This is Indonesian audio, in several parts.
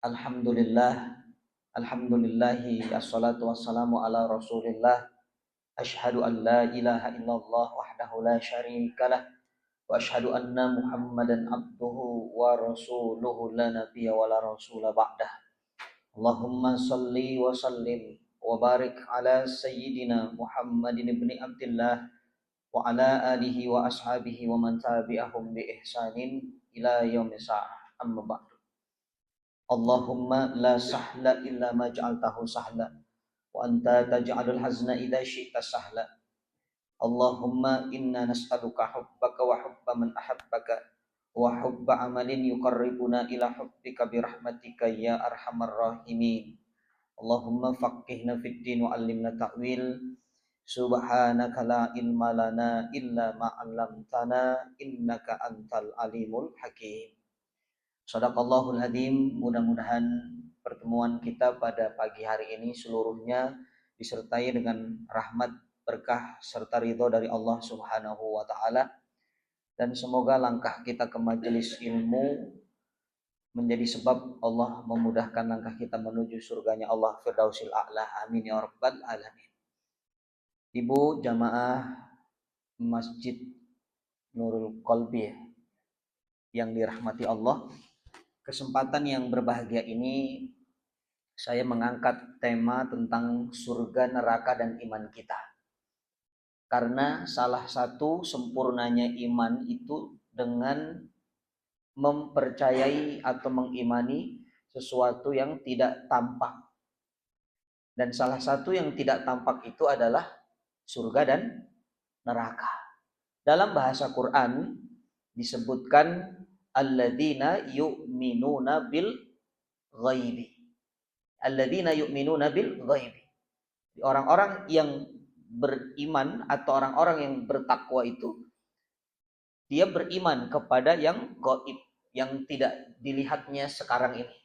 Alhamdulillah, alhamdulillahi assalatu wassalamu ala rasulillah. Ashhadu an la ilaha illallah wahdahu la syarikalah wa ashhadu anna muhammadan abduhu wa rasuluhu la nabiyya wa la rasula ba'dah. Allahumma salli wa sallim wa barik ala sayyidina Muhammadin ibni Abdillah wa ala alihi wa ashabihi wa man tabi'ahum bi ihsanin ila yaumis sa'ah. Amma ba'du. Allahumma la sahla illa ma ja'altahu sahla wa anta taj'alul hazna idza syi'ta sahla. Allahumma inna nas'aluka hubbaka wa hubba man ahabbaka wa hubba amalin yuqarribuna ila hubbika bi rahmatika ya arhamar rahimin. Allahumma faqihna fid din wa 'allimna ta'wil. Subhanaka la ilma lana illa ma 'allamtana innaka antal alimul hakim. Shadaqallahul Azim. Mudah-mudahan pertemuan kita pada pagi hari ini seluruhnya disertai dengan rahmat, berkah serta ridho dari Allah Subhanahu wa taala, dan semoga langkah kita ke majelis ilmu menjadi sebab Allah memudahkan langkah kita menuju surganya Allah Firdausil A'la. Amin ya rabbal alamin. Ibu jamaah Masjid Nurul Qalbi yang dirahmati Allah, kesempatan yang berbahagia ini saya mengangkat tema tentang surga, neraka, dan iman kita. Karena salah satu sempurnanya iman itu dengan mempercayai atau mengimani sesuatu yang tidak tampak. Dan salah satu yang tidak tampak itu adalah surga dan neraka. Dalam bahasa Quran disebutkan alladzina yu'minuna bil ghaibi. Alladzina yu'minuna bil ghaibi. Orang-orang yang beriman atau orang-orang yang bertakwa itu dia beriman kepada yang gaib, yang tidak dilihatnya sekarang ini.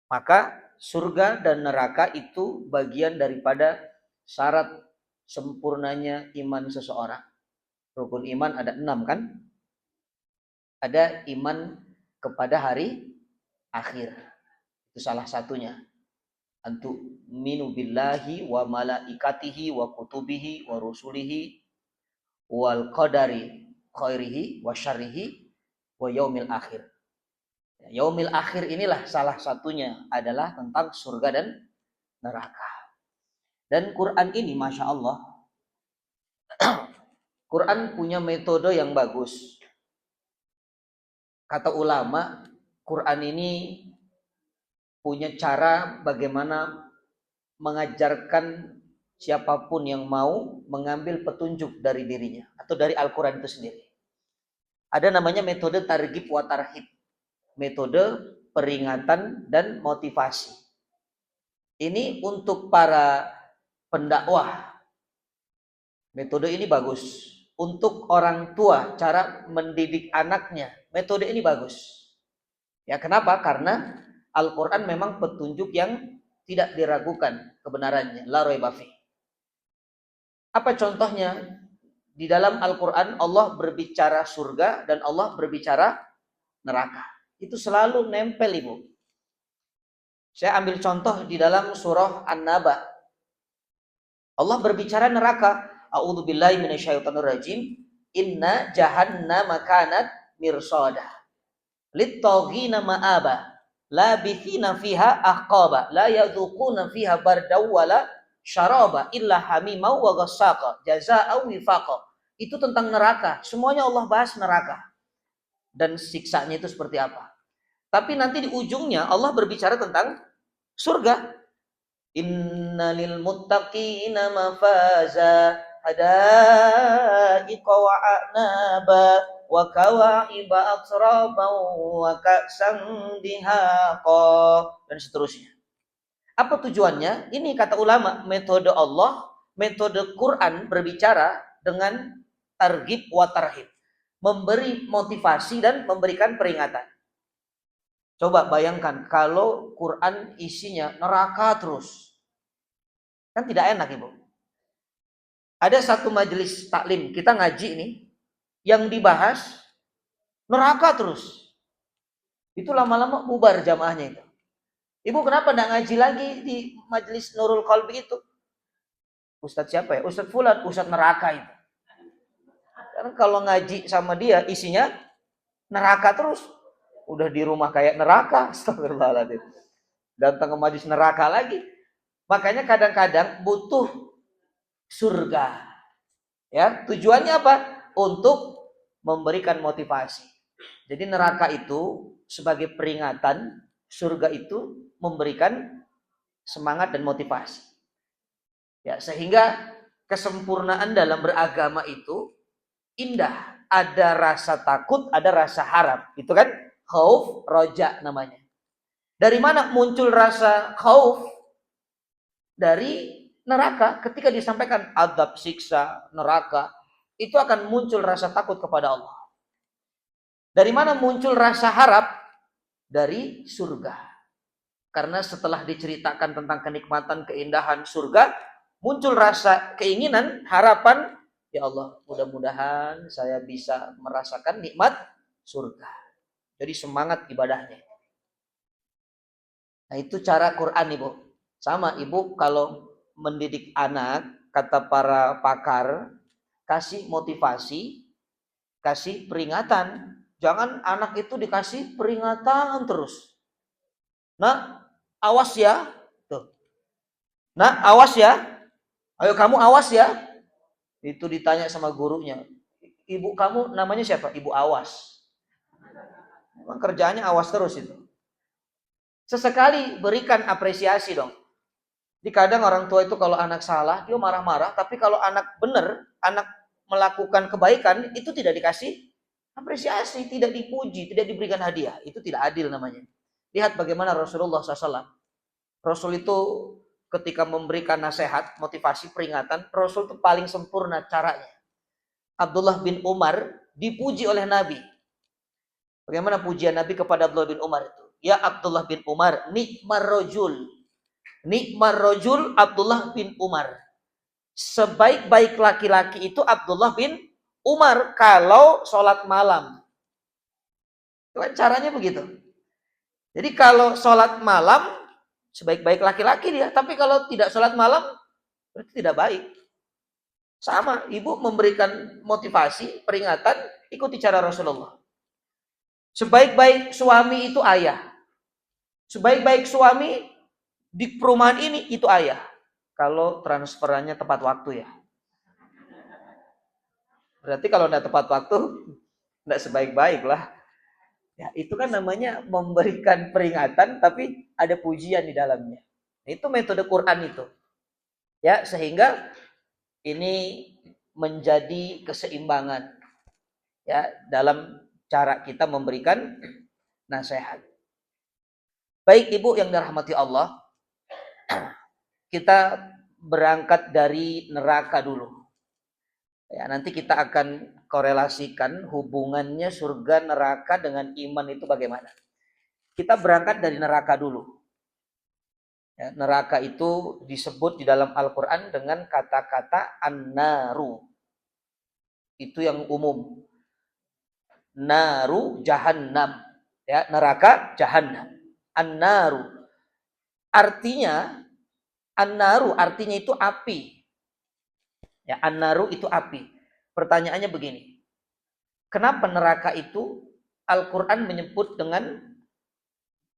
Maka surga dan neraka itu bagian daripada syarat sempurnanya iman seseorang. Rukun iman ada 6 kan? Ada iman kepada hari akhir. Itu salah satunya. Antu minu billahi wa malaikatihi wa kutubihi wa rusulihi wal qadari khairihi wa syarrihi wa yaumil akhir. Yaumil akhir inilah salah satunya adalah tentang surga dan neraka. Dan Quran ini Masya Allah, Quran punya metode yang bagus. Kata ulama, Quran ini punya cara bagaimana mengajarkan siapapun yang mau mengambil petunjuk dari dirinya atau dari Al-Quran itu sendiri. Ada namanya metode targhib wa tarhib, metode peringatan dan motivasi. Ini untuk para pendakwah. Metode ini bagus. Untuk orang tua, cara mendidik anaknya, metode ini bagus. Ya, kenapa? Karena Al-Quran memang petunjuk yang tidak diragukan kebenarannya. La raiba fi. Apa contohnya? Di dalam Al-Quran Allah berbicara surga dan Allah berbicara neraka. Itu selalu nempel, Ibu. Saya ambil contoh di dalam surah An-Naba. Allah berbicara neraka. A'udzubillahi minasyaitonirrajim. Inna jahannama kanat mirsada. Lit-taghina ma'aba. Labithina fiha ahqaba. La yadzuquna fiha bardaw wala syaraba illa hamimau wa ghassaqa. Jazaa'u wifaqa. Itu tentang neraka. Semuanya Allah bahas neraka. Dan siksanya itu seperti apa. Tapi nanti di ujungnya Allah berbicara tentang surga. Innalil muttaqina mafaza hadaiqa wa a'naba wa kawa'iba atsraba wa ka'san dihaqa, dan seterusnya. Apa tujuannya? Ini kata ulama, metode Allah, metode Quran berbicara dengan targhib wa tarhib, memberi motivasi dan memberikan peringatan. Coba bayangkan kalau Quran isinya neraka terus. Kan tidak enak, Ibu. Ada satu majelis taklim, kita ngaji nih, yang dibahas neraka terus. Itu lama-lama bubar jamaahnya itu. Ibu kenapa enggak ngaji lagi di majelis Nurul Qalbi itu? Ustadz siapa ya? Ustadz Fulan, Ustadz neraka itu. Karena kalau ngaji sama dia isinya neraka terus. Udah di rumah kayak neraka, astagfirullahaladzim. Datang ke majelis neraka lagi. Makanya kadang-kadang butuh surga. Ya, tujuannya apa? Untuk memberikan motivasi. Jadi neraka itu sebagai peringatan, surga itu memberikan semangat dan motivasi. Ya, sehingga kesempurnaan dalam beragama itu indah. Ada rasa takut, ada rasa harap. Itu kan khauf, roja namanya. Dari mana muncul rasa khauf? Dari neraka. Ketika disampaikan azab, siksa, neraka, itu akan muncul rasa takut kepada Allah. Dari mana muncul rasa harap? Dari surga. Karena setelah diceritakan tentang kenikmatan, keindahan surga, muncul rasa keinginan, harapan, ya Allah, mudah-mudahan saya bisa merasakan nikmat surga. Jadi semangat ibadahnya. Nah, itu cara Quran, Ibu. Sama, Ibu kalau mendidik anak, kata para pakar, kasih motivasi, kasih peringatan. Jangan anak itu dikasih peringatan terus. Nah, awas ya. Tuh. Nah, awas ya. Ayo kamu awas ya. Itu ditanya sama gurunya. Ibu kamu namanya siapa? Ibu Awas. Memang kerjaannya awas terus itu. Sesekali berikan apresiasi dong. Di kadang orang tua itu kalau anak salah, dia marah-marah. Tapi kalau anak benar, anak melakukan kebaikan, itu tidak dikasih apresiasi, tidak dipuji, tidak diberikan hadiah. Itu tidak adil namanya. Lihat bagaimana Rasulullah SAW. Rasul itu ketika memberikan nasihat, motivasi, peringatan, Rasul itu paling sempurna caranya. Abdullah bin Umar dipuji oleh Nabi. Bagaimana pujian Nabi kepada Abdullah bin Umar itu? Ya Abdullah bin Umar, nikmar rojul. Nikmar rojul Abdullah bin Umar. Sebaik-baik laki-laki itu Abdullah bin Umar kalau sholat malam. Itu kan caranya begitu. Jadi kalau sholat malam, sebaik-baik laki-laki dia. Tapi kalau tidak sholat malam, berarti tidak baik. Sama, ibu memberikan motivasi, peringatan, ikuti cara Rasulullah. Sebaik-baik suami itu ayah. Sebaik-baik suami di perumahan ini itu ayah. Kalau transferannya tepat waktu ya. Berarti kalau tidak tepat waktu, tidak sebaik-baik lah. Ya, itu kan namanya memberikan peringatan tapi ada pujian di dalamnya. Itu metode Quran itu. Ya, sehingga ini menjadi keseimbangan ya dalam cara kita memberikan nasihat. Baik Ibu yang dirahmati Allah, kita berangkat dari neraka dulu. Ya, nanti kita akan korelasikan hubungannya surga neraka dengan iman itu bagaimana. Kita berangkat dari neraka dulu. Ya, neraka itu disebut di dalam Al-Quran dengan kata-kata an-naru. Itu yang umum. Naru jahannam. Ya, neraka jahannam. An-naru. Artinya, an-naru artinya itu api. Ya, an-naru itu api. Pertanyaannya begini. Kenapa neraka itu Al-Quran menyebut dengan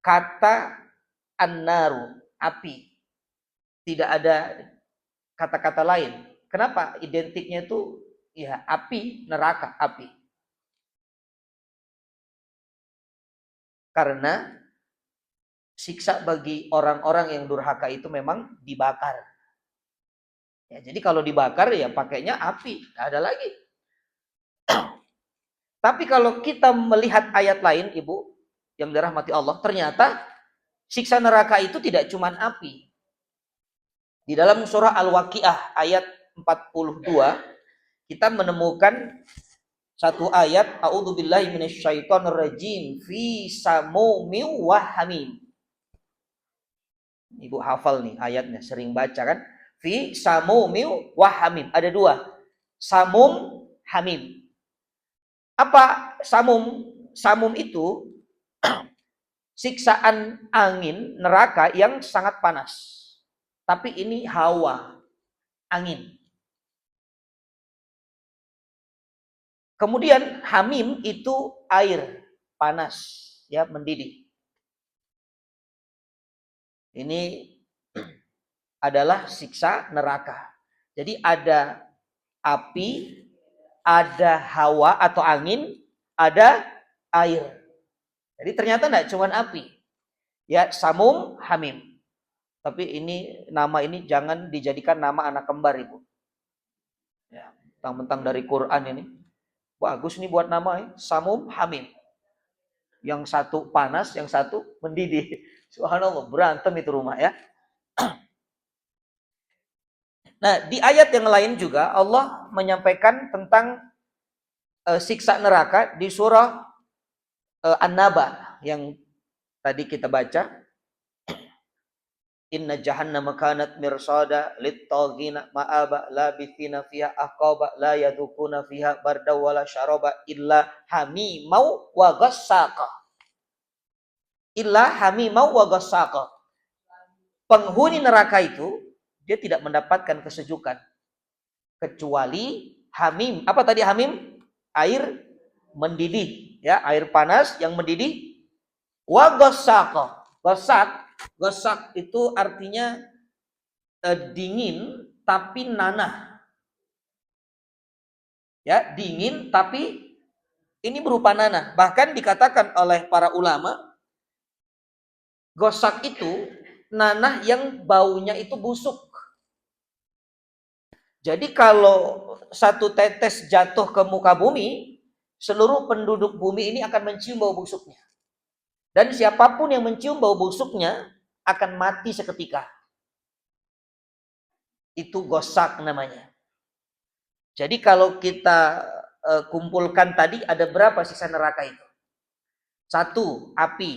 kata an-naru, api. Tidak ada kata-kata lain. Kenapa identiknya itu ya api, neraka, api. Karena siksa bagi orang-orang yang durhaka itu memang dibakar. Ya, jadi kalau dibakar ya pakainya api, tidak ada lagi. Tapi kalau kita melihat ayat lain, Ibu, yang dirahmati Allah, ternyata siksa neraka itu tidak cuma api. Di dalam surah Al-Waqiah ayat 42, kita menemukan satu ayat, A'udzubillahi minasyaitonirrajim, fi samumi wa hamim. Ibu hafal nih ayatnya, sering baca kan? Fi samumi wa hamim. Ada dua. Samum, hamim. Apa samum? Samum itu siksaan angin neraka yang sangat panas. Tapi ini hawa, angin. Kemudian hamim itu air panas, ya, mendidih. Ini adalah siksa neraka. Jadi ada api, ada hawa atau angin, ada air. Jadi ternyata tidak cuma api. Ya, samum, hamim. Tapi nama ini jangan dijadikan nama anak kembar, Ibu. Ya, mentang-mentang dari Quran ini. Bagus nih buat nama ya. Samum, hamim. Yang satu panas, yang satu mendidih. Subhanallah, berantem itu rumah ya. Nah, di ayat yang lain juga Allah menyampaikan tentang siksa neraka di surah An-Naba yang tadi kita baca. Inna jahannama kanat mirsada lit-taghina ma'aba labithina fiha aqaba la yadukuna fiha barda wala syaraba illa hamimau wa ghassaqa. Illa hamimau wa ghassaqa. Penghuni neraka itu dia tidak mendapatkan kesejukan kecuali hamim. Apa tadi hamim? Air mendidih, ya, air panas yang mendidih. Wa ghassaqa. Ghassaq itu artinya dingin tapi nanah. Ya, dingin tapi ini berupa nanah. Bahkan dikatakan oleh para ulama, ghassaq itu nanah yang baunya itu busuk. Jadi kalau satu tetes jatuh ke muka bumi, seluruh penduduk bumi ini akan mencium bau busuknya. Dan siapapun yang mencium bau busuknya akan mati seketika. Itu ghassaq namanya. Jadi kalau kita kumpulkan tadi ada berapa siksa neraka itu? 1, api,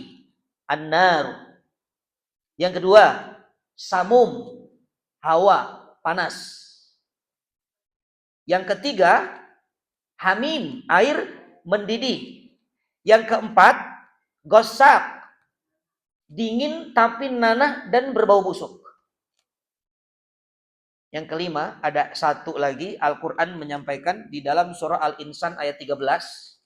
an-nar. Yang kedua, samum, hawa, panas. Yang ketiga, hamim, air mendidih. Yang keempat, ghassaq, dingin tapi nanah dan berbau busuk. Yang kelima, ada satu lagi, Al-Quran menyampaikan di dalam surah Al-Insan ayat 13.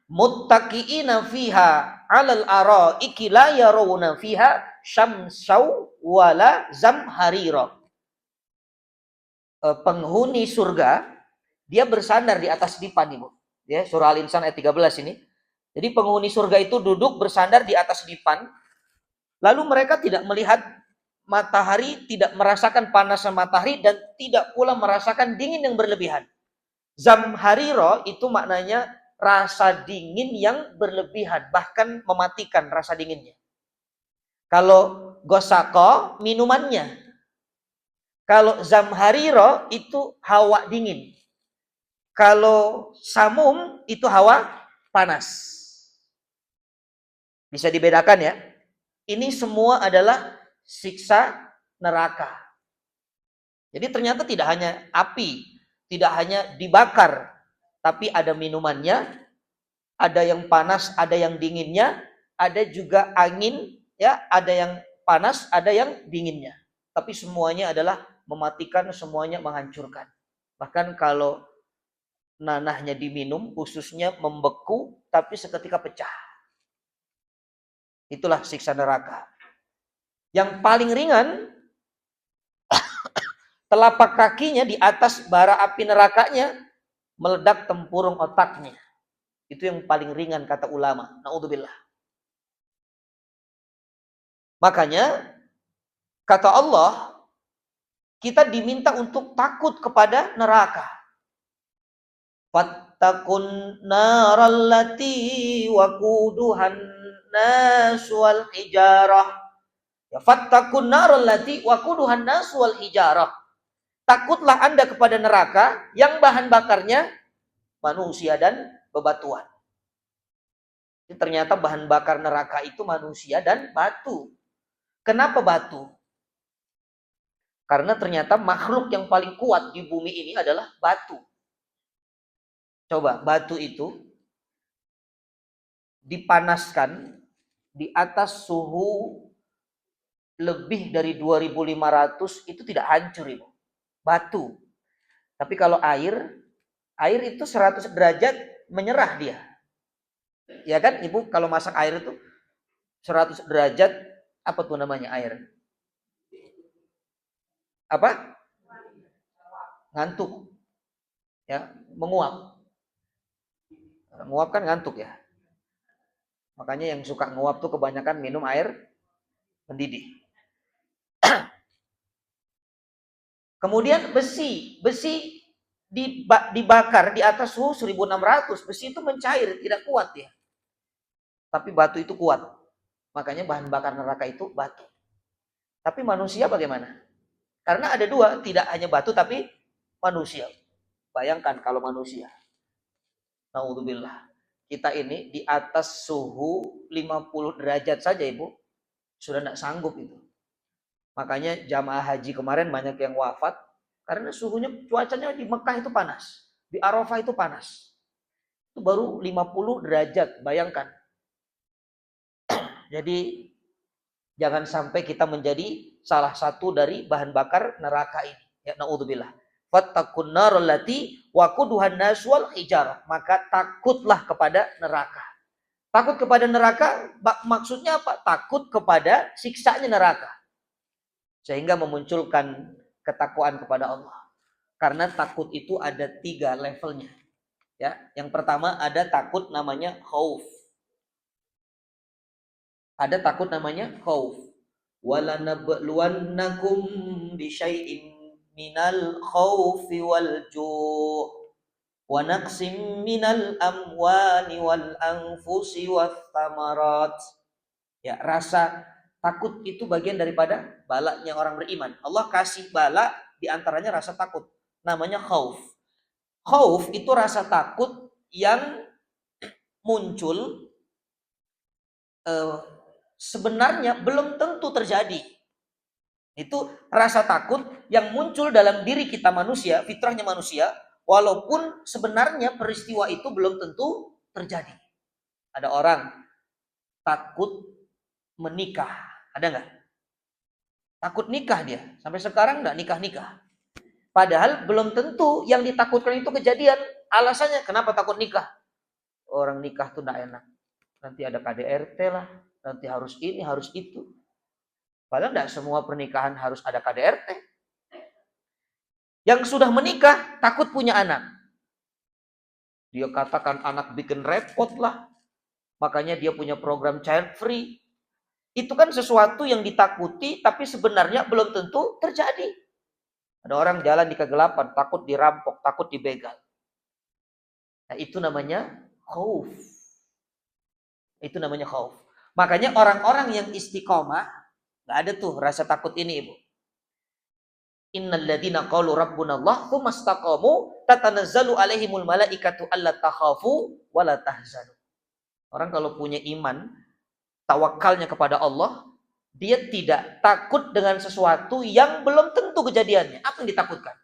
Muttaqi'ina fiha 'alal araiki la yarawna fiha syamsau wala zamharira. Penghuni surga, dia bersandar di atas dipan, Ibu. Ya, surah Al-Insan ayat 13 ini. Jadi penghuni surga itu duduk bersandar di atas dipan, lalu mereka tidak melihat matahari, tidak merasakan panasnya matahari, dan tidak pula merasakan dingin yang berlebihan. Zamhariro itu maknanya rasa dingin yang berlebihan, bahkan mematikan rasa dinginnya. Kalau ghassaqo minumannya. Kalau zamhariro itu hawa dingin. Kalau samum itu hawa panas. Bisa dibedakan ya. Ini semua adalah siksa neraka. Jadi ternyata tidak hanya api, tidak hanya dibakar, tapi ada minumannya, ada yang panas, ada yang dinginnya, ada juga angin, ya, ada yang panas, ada yang dinginnya. Tapi semuanya adalah mematikan, semuanya menghancurkan. Bahkan kalau nanahnya diminum, ususnya membeku, tapi seketika pecah. Itulah siksa neraka. Yang paling ringan, telapak kakinya di atas bara api nerakanya meledak tempurung otaknya. Itu yang paling ringan kata ulama. Na'udzubillah. Makanya kata Allah, kita diminta untuk takut kepada neraka. Fattaqun narallati waquduhan nas wal hijarah. Ya, fattaqun narallati waquduhan nas wal hijarah. Takutlah Anda kepada neraka yang bahan bakarnya manusia dan bebatuan. Jadi ternyata bahan bakar neraka itu manusia dan batu. Kenapa batu? Karena ternyata makhluk yang paling kuat di bumi ini adalah batu. Coba, batu itu dipanaskan di atas suhu lebih dari 2500 itu tidak hancur, Ibu. Batu. Tapi kalau air itu 100 derajat menyerah dia. Ya kan, Ibu, kalau masak air itu 100 derajat, apa tuh namanya air? Apa? Ngantuk. Ya, menguap. Menguap kan ngantuk ya. Makanya yang suka nguap tuh kebanyakan minum air mendidih. Kemudian besi dibakar di atas suhu 1600, besi itu mencair, tidak kuat ya. Tapi batu itu kuat. Makanya bahan bakar neraka itu batu. Tapi manusia bagaimana? Karena ada dua, tidak hanya batu tapi manusia. Bayangkan kalau manusia. Naudzubillah. Kita ini di atas suhu 50 derajat saja, Ibu. Sudah tidak sanggup itu. Makanya jamaah haji kemarin banyak yang wafat karena suhunya, cuacanya di Mekah itu panas, di Arafah itu panas. Itu baru 50 derajat, bayangkan. Jadi jangan sampai kita menjadi salah satu dari bahan bakar neraka ini. Ya naudzubillah. Fattaqun narul lati waquduhan nas wal hijarah. Maka takutlah kepada neraka. Takut kepada neraka maksudnya apa? Takut kepada siksanya neraka. Sehingga memunculkan ketakwaan kepada Allah. Karena takut itu ada 3 levelnya. Ya, yang pertama ada takut namanya khauf. Ada takut namanya khauf. Walanabluwannakum bisyai'in minal khaufi wal ju' wa naqsim minal amwali wal anfusi wath thamarat. Ya, rasa takut itu bagian daripada balanya orang beriman. Allah kasih bala, di antaranya rasa takut. Namanya khauf. Khauf itu rasa takut yang muncul sebenarnya belum tentu terjadi. Itu rasa takut yang muncul dalam diri kita manusia, fitrahnya manusia, walaupun sebenarnya peristiwa itu belum tentu terjadi. Ada orang takut menikah, ada nggak? Takut nikah dia, sampai sekarang nggak nikah-nikah. Padahal belum tentu yang ditakutkan itu kejadian. Alasannya kenapa takut nikah? Orang nikah tuh nggak enak. Nanti ada KDRT lah, nanti harus ini, harus itu. Padahal tidak semua pernikahan harus ada KDRT. Yang sudah menikah takut punya anak. Dia katakan anak bikin repot lah. Makanya dia punya program child free. Itu kan sesuatu yang ditakuti tapi sebenarnya belum tentu terjadi. Ada orang jalan di kegelapan, takut dirampok, takut dibegal. Nah, itu namanya khauf. Itu namanya khauf. Makanya orang-orang yang istiqomah, nggak ada tuh rasa takut ini, Ibu. Innalladzina qalu rabbunallah tsumma istaqamu tatanazzalu alaihimul malaikatu alla takhafu wa la tahzanu. Orang kalau punya iman, tawakalnya kepada Allah, dia tidak takut dengan sesuatu yang belum tentu kejadiannya. Apa yang ditakutkan?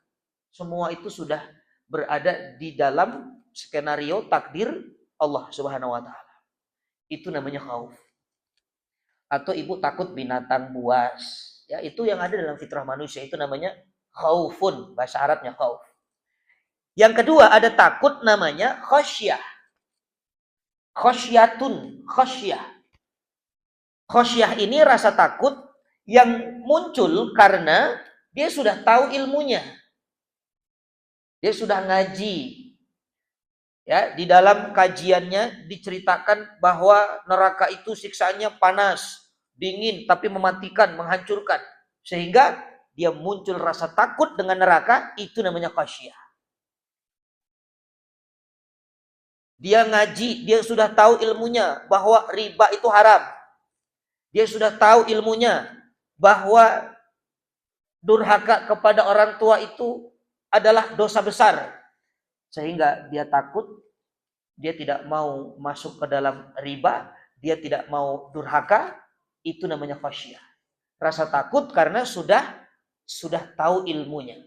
Semua itu sudah berada di dalam skenario takdir Allah Subhanahu wa taala. Itu namanya khauf. Atau ibu takut binatang buas. Ya, itu yang ada dalam fitrah manusia, itu namanya khaufun, bahasa Arabnya khauf. Yang kedua ada takut namanya khasyah. Khasyatun, khasyah. Khasyah ini rasa takut yang muncul karena dia sudah tahu ilmunya. Dia sudah ngaji. Ya, di dalam kajiannya diceritakan bahwa neraka itu siksaannya panas, dingin tapi mematikan, menghancurkan. Sehingga dia muncul rasa takut dengan neraka, itu namanya khasyah. Dia ngaji, dia sudah tahu ilmunya bahwa riba itu haram. Dia sudah tahu ilmunya bahwa durhaka kepada orang tua itu adalah dosa besar. Sehingga dia takut, dia tidak mau masuk ke dalam riba, dia tidak mau durhaka, itu namanya khasyah. Rasa takut karena sudah tahu ilmunya.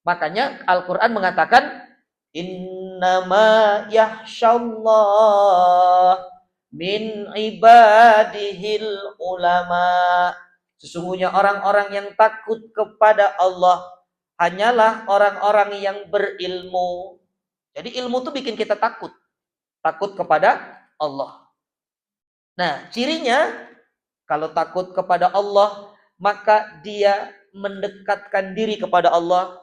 Makanya Al-Quran mengatakan, innama yakhsyallah min ibadihil ulama. Sesungguhnya orang-orang yang takut kepada Allah hanyalah orang-orang yang berilmu. Jadi ilmu itu bikin kita takut. Takut kepada Allah. Nah, cirinya kalau takut kepada Allah, maka dia mendekatkan diri kepada Allah.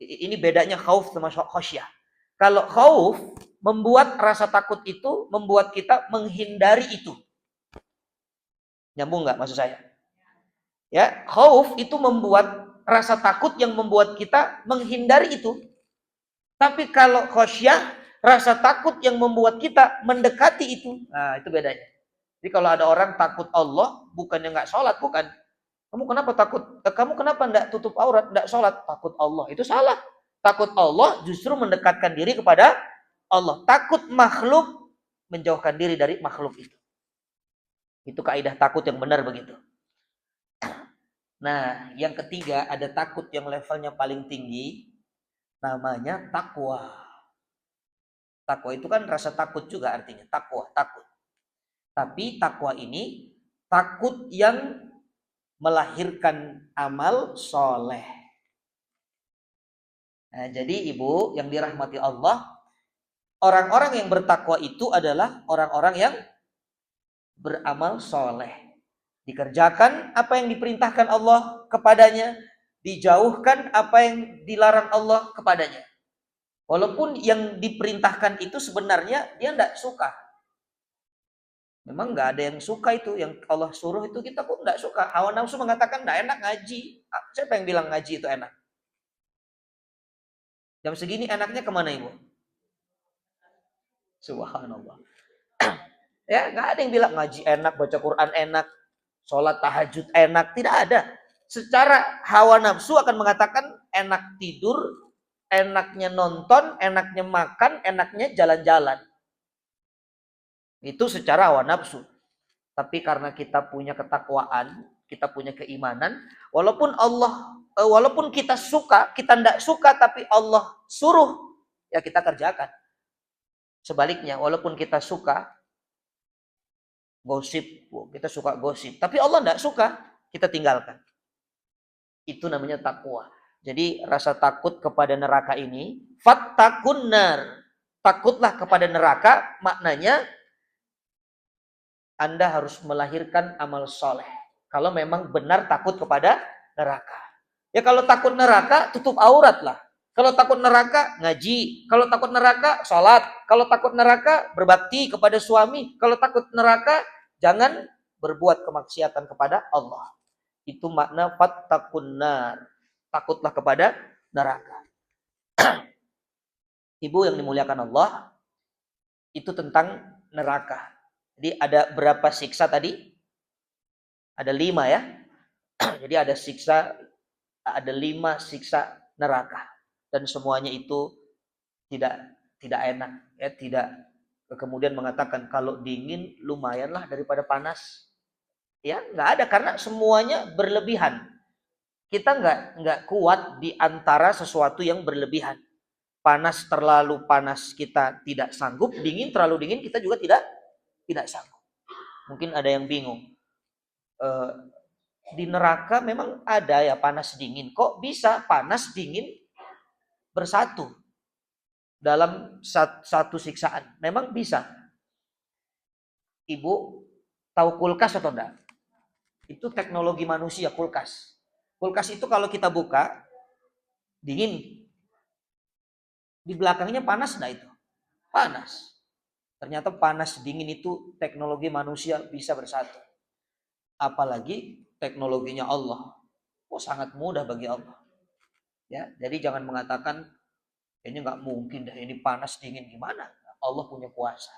Ini bedanya khauf sama khasyah. Kalau khauf membuat rasa takut itu membuat kita menghindari itu. Nyambung nggak maksud saya? Ya, khauf itu membuat rasa takut yang membuat kita menghindari itu. Tapi kalau khasyah, rasa takut yang membuat kita mendekati itu. Nah, itu bedanya. Jadi kalau ada orang takut Allah, bukannya nggak sholat, bukan. Kamu kenapa takut? Kamu kenapa nggak tutup aurat, nggak sholat? Takut Allah. Itu salah. Takut Allah justru mendekatkan diri kepada Allah. Takut makhluk, menjauhkan diri dari makhluk itu. Itu kaidah takut yang benar begitu. Nah, yang ketiga ada takut yang levelnya paling tinggi, namanya takwa. Takwa itu kan rasa takut juga artinya, takwa, takut. Tapi takwa ini takut yang melahirkan amal soleh. Nah, jadi ibu yang dirahmati Allah, orang-orang yang bertakwa itu adalah orang-orang yang beramal soleh. Dikerjakan apa yang diperintahkan Allah kepadanya, dijauhkan apa yang dilarang Allah kepadanya. Walaupun yang diperintahkan itu sebenarnya dia tidak suka. Memang nggak ada yang suka itu, yang Allah suruh itu kita pun nggak suka. Hawa nafsu mengatakan nggak enak ngaji. Siapa yang bilang ngaji itu enak? Jam segini enaknya kemana ibu? Subhanallah. Ya nggak ada yang bilang ngaji enak, baca Quran enak, sholat tahajud enak. Tidak ada. Secara hawa nafsu akan mengatakan enak tidur, enaknya nonton, enaknya makan, enaknya jalan-jalan. Itu secara hawa nafsu. Tapi karena kita punya ketakwaan, kita punya keimanan, walaupun kita suka, kita tidak suka, tapi Allah suruh, ya kita kerjakan. Sebaliknya, walaupun kita suka gosip, kita suka gosip, tapi Allah tidak suka, kita tinggalkan. Itu namanya takwa. Jadi rasa takut kepada neraka ini, fattakun nar, takutlah kepada neraka, maknanya Anda harus melahirkan amal soleh. Kalau memang benar takut kepada neraka. Ya kalau takut neraka, tutup aurat lah. Kalau takut neraka, ngaji. Kalau takut neraka, sholat. Kalau takut neraka, berbakti kepada suami. Kalau takut neraka, jangan berbuat kemaksiatan kepada Allah. Itu makna fattakun nar. Takutlah kepada neraka. Ibu yang dimuliakan Allah, itu tentang neraka. Jadi ada berapa siksa tadi? Ada 5 ya. Jadi ada 5 siksa neraka. Dan semuanya itu tidak enak. Ya, tidak kemudian mengatakan kalau dingin lumayanlah daripada panas. Ya, nggak ada karena semuanya berlebihan. Kita nggak kuat di antara sesuatu yang berlebihan. Panas terlalu panas kita tidak sanggup, dingin terlalu dingin kita juga tidak sanggup. Mungkin ada yang bingung. Di neraka memang ada ya panas dingin. Kok bisa panas dingin bersatu dalam satu siksaan? Memang bisa. Ibu tahu kulkas atau enggak? Itu teknologi manusia, kulkas. Kulkas itu kalau kita buka dingin. Di belakangnya panas enggak itu? Panas. Ternyata panas dingin itu teknologi manusia bisa bersatu. Apalagi teknologinya Allah. Oh, sangat mudah bagi Allah. Ya, jadi jangan mengatakan ini nggak mungkin dah, ini panas dingin gimana? Allah punya kuasa.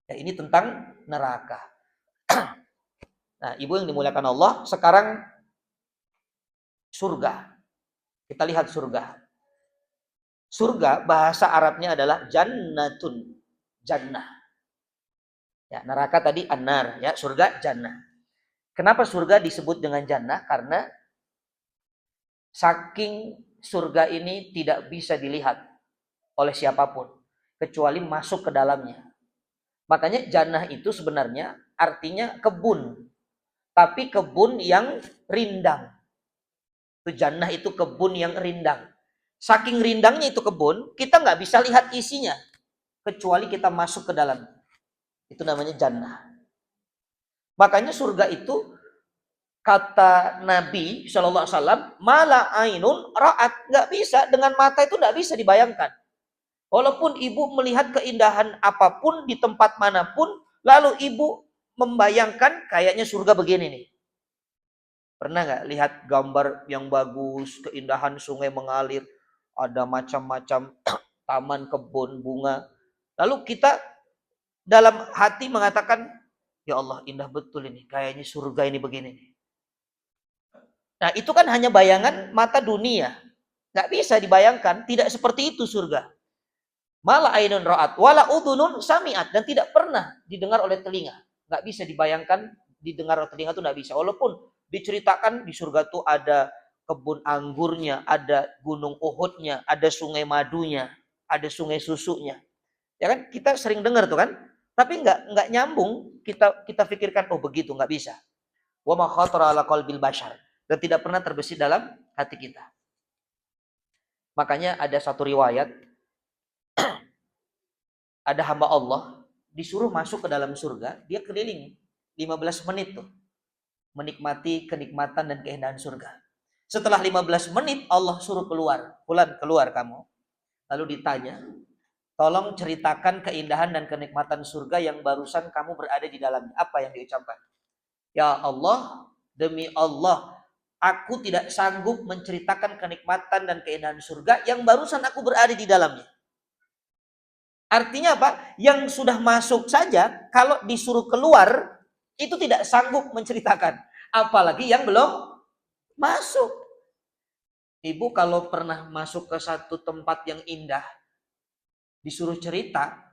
Ya, ini tentang neraka. Nah, ibu yang dimuliakan Allah, sekarang surga. Kita lihat surga. Surga bahasa Arabnya adalah jannatun, jannah. Ya, neraka tadi an-nar, ya, surga jannah. Kenapa surga disebut dengan jannah? Karena saking surga ini tidak bisa dilihat oleh siapapun kecuali masuk ke dalamnya. Makanya jannah itu sebenarnya artinya kebun. Tapi kebun yang rindang. Itu jannah itu kebun yang rindang. Saking rindangnya itu kebun, kita nggak bisa lihat isinya. Kecuali kita masuk ke dalam. Itu namanya jannah. Makanya surga itu, kata Nabi SAW, mala ainun ra'at. Nggak bisa, dengan mata itu nggak bisa dibayangkan. Walaupun ibu melihat keindahan apapun di tempat manapun, lalu ibu membayangkan kayaknya surga begini nih. Pernah nggak lihat gambar yang bagus, keindahan sungai mengalir, ada macam-macam taman kebun bunga. Lalu kita dalam hati mengatakan, ya Allah indah betul ini, kayaknya surga ini begini. Nah itu kan hanya bayangan mata dunia. Nggak bisa dibayangkan, tidak seperti itu surga. Malah ainun ra'at, wala udhunun sami'at, dan tidak pernah didengar oleh telinga. Nggak bisa dibayangkan, didengar oleh telinga itu nggak bisa. Walaupun diceritakan di surga itu ada kebun anggurnya, ada gunung Uhudnya, ada sungai madunya, ada sungai susunya. Ya kan, kita sering dengar tuh kan, tapi nggak nyambung. Kita pikirkan, oh begitu, nggak bisa. Wa ma khatara ala qalbil bashar, dan tidak pernah terbesit dalam hati kita. Makanya ada satu riwayat, ada hamba Allah disuruh masuk ke dalam surga, dia keliling 15 menit tuh, menikmati kenikmatan dan keindahan surga. Setelah 15 menit Allah suruh keluar, Fulan keluar kamu. Lalu ditanya, tolong ceritakan keindahan dan kenikmatan surga yang barusan kamu berada di dalamnya. Apa yang diucapkan? Ya Allah, demi Allah, aku tidak sanggup menceritakan kenikmatan dan keindahan surga yang barusan aku berada di dalamnya. Artinya apa? Yang sudah masuk saja, kalau disuruh keluar, itu tidak sanggup menceritakan. Apalagi yang belum masuk. Ibu kalau pernah masuk ke satu tempat yang indah, disuruh cerita,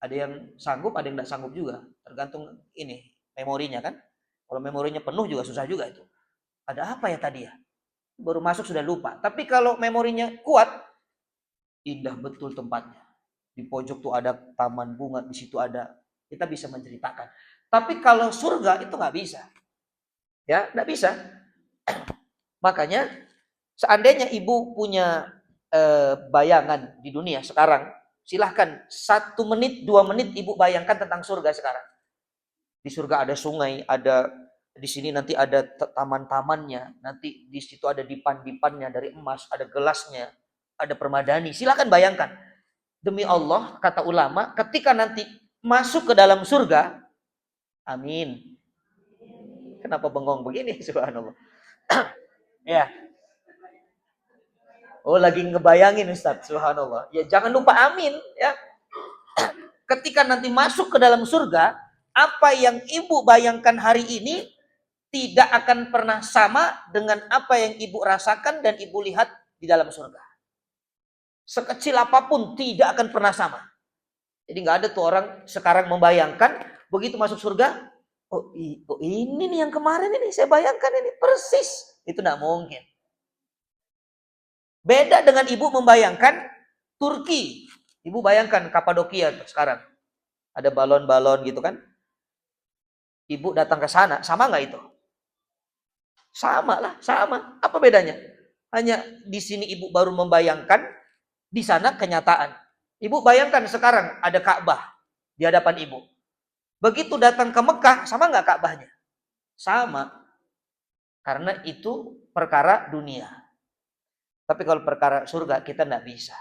ada yang sanggup, ada yang tidak sanggup juga. Tergantung ini, memorinya kan. Kalau memorinya penuh juga susah juga itu. Ada apa ya tadi ya? Baru masuk sudah lupa. Tapi kalau memorinya kuat, indah betul tempatnya. Di pojok tuh ada taman bunga, di situ ada, kita bisa menceritakan. Tapi kalau surga itu nggak bisa, ya nggak bisa. Makanya seandainya ibu punya bayangan di dunia sekarang, silahkan 1 menit 2 menit ibu bayangkan tentang surga sekarang. Di surga ada sungai, ada di sini nanti ada taman-tamannya, nanti di situ ada dipan-dipannya dari emas, ada gelasnya, ada permadani. Silahkan bayangkan. Demi Allah, kata ulama, ketika nanti masuk ke dalam surga, amin. Kenapa bengong begini? Subhanallah. Ya. Oh, lagi ngebayangin Ustaz. Subhanallah. Ya, jangan lupa amin. Ya. Ketika nanti masuk ke dalam surga, apa yang ibu bayangkan hari ini tidak akan pernah sama dengan apa yang ibu rasakan dan ibu lihat di dalam surga. Sekecil apapun tidak akan pernah sama. Jadi nggak ada tuh orang sekarang membayangkan begitu masuk surga, oh ini nih yang kemarin ini saya bayangkan ini persis. Itu nggak mungkin. Beda dengan ibu membayangkan Turki. Ibu bayangkan Kapadokia sekarang. Ada balon-balon gitu kan. Ibu datang ke sana, sama nggak itu? Sama lah, sama. Apa bedanya? Hanya di sini ibu baru membayangkan, di sana kenyataan. Ibu bayangkan sekarang ada Ka'bah di hadapan ibu. Begitu datang ke Mekah, sama nggak Ka'bahnya? Sama. Karena itu perkara dunia. Tapi kalau perkara surga, kita nggak bisa.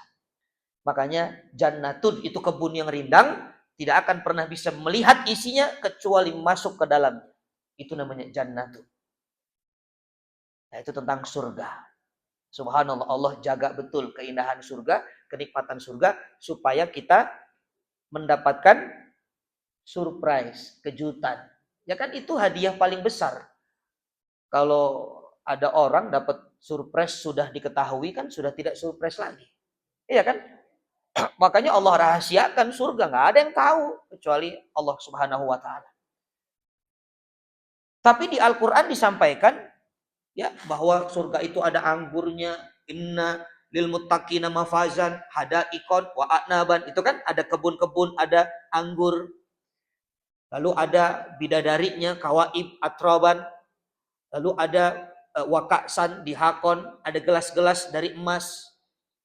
Makanya jannatun itu kebun yang rindang, tidak akan pernah bisa melihat isinya kecuali masuk ke dalam. Itu namanya jannatun. Nah, itu tentang surga. Subhanallah, Allah jaga betul keindahan surga, kenikmatan surga, supaya kita mendapatkan surprise, kejutan. Ya kan itu hadiah paling besar. Kalau ada orang dapat surprise sudah diketahui kan sudah tidak surprise lagi. Iya kan? Makanya Allah rahasiakan surga, nggak ada yang tahu kecuali Allah Subhanahu wa taala. Tapi di Al-Qur'an disampaikan ya bahwa surga itu ada anggurnya, inna lil muttaqina mafazan hadaikon wa a'naban. Itu kan ada kebun-kebun, ada anggur. Lalu ada bidadarinya kawaib atroban. Lalu ada wakaksan dihakon, ada gelas-gelas dari emas.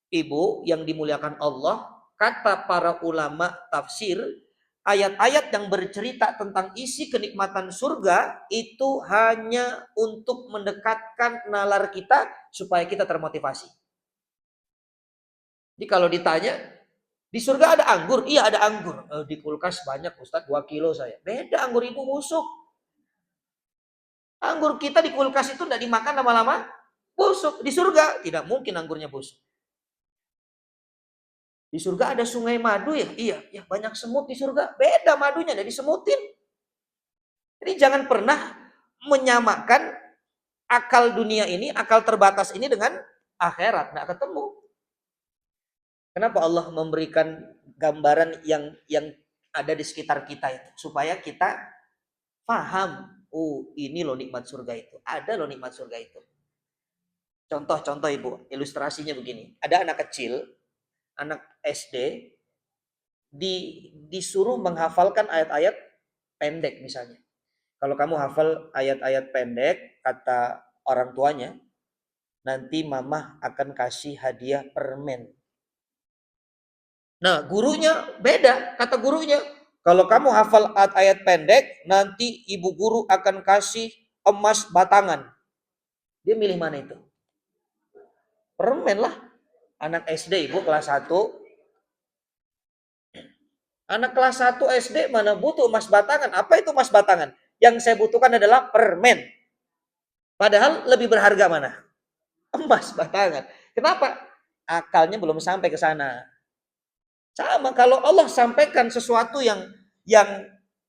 Ibu yang dimuliakan Allah, kata para ulama tafsir, ayat-ayat yang bercerita tentang isi kenikmatan surga itu hanya untuk mendekatkan nalar kita supaya kita termotivasi. Jadi kalau ditanya, di surga ada anggur? Iya ada anggur. Di kulkas banyak Ustaz, 2 kilo saya. Beda, anggur ibu busuk. Anggur kita di kulkas itu tidak dimakan lama-lama busuk. Di surga tidak mungkin anggurnya busuk. Di surga ada sungai madu ya? Iya, ya banyak semut di surga. Beda madunya, dari semutin. Jadi jangan pernah menyamakan akal dunia ini, akal terbatas ini dengan akhirat. Nggak ketemu. Kenapa Allah memberikan gambaran yang ada di sekitar kita itu? Supaya kita paham. Oh, ini loh nikmat surga itu. Ada loh nikmat surga itu. Contoh Ibu, ilustrasinya begini. Ada anak kecil, anak SD, disuruh menghafalkan ayat-ayat pendek misalnya. Kalau kamu hafal ayat-ayat pendek, kata orang tuanya, nanti mama akan kasih hadiah permen. Nah, gurunya beda, kata gurunya. Kalau kamu hafal ayat pendek, nanti ibu guru akan kasih emas batangan. Dia milih mana itu? Permen lah. Anak SD Ibu kelas 1. Anak kelas 1 SD mana butuh emas batangan? Apa itu emas batangan? Yang saya butuhkan adalah permen. Padahal lebih berharga mana? Emas batangan. Kenapa? Akalnya belum sampai ke sana. Sama, kalau Allah sampaikan sesuatu yang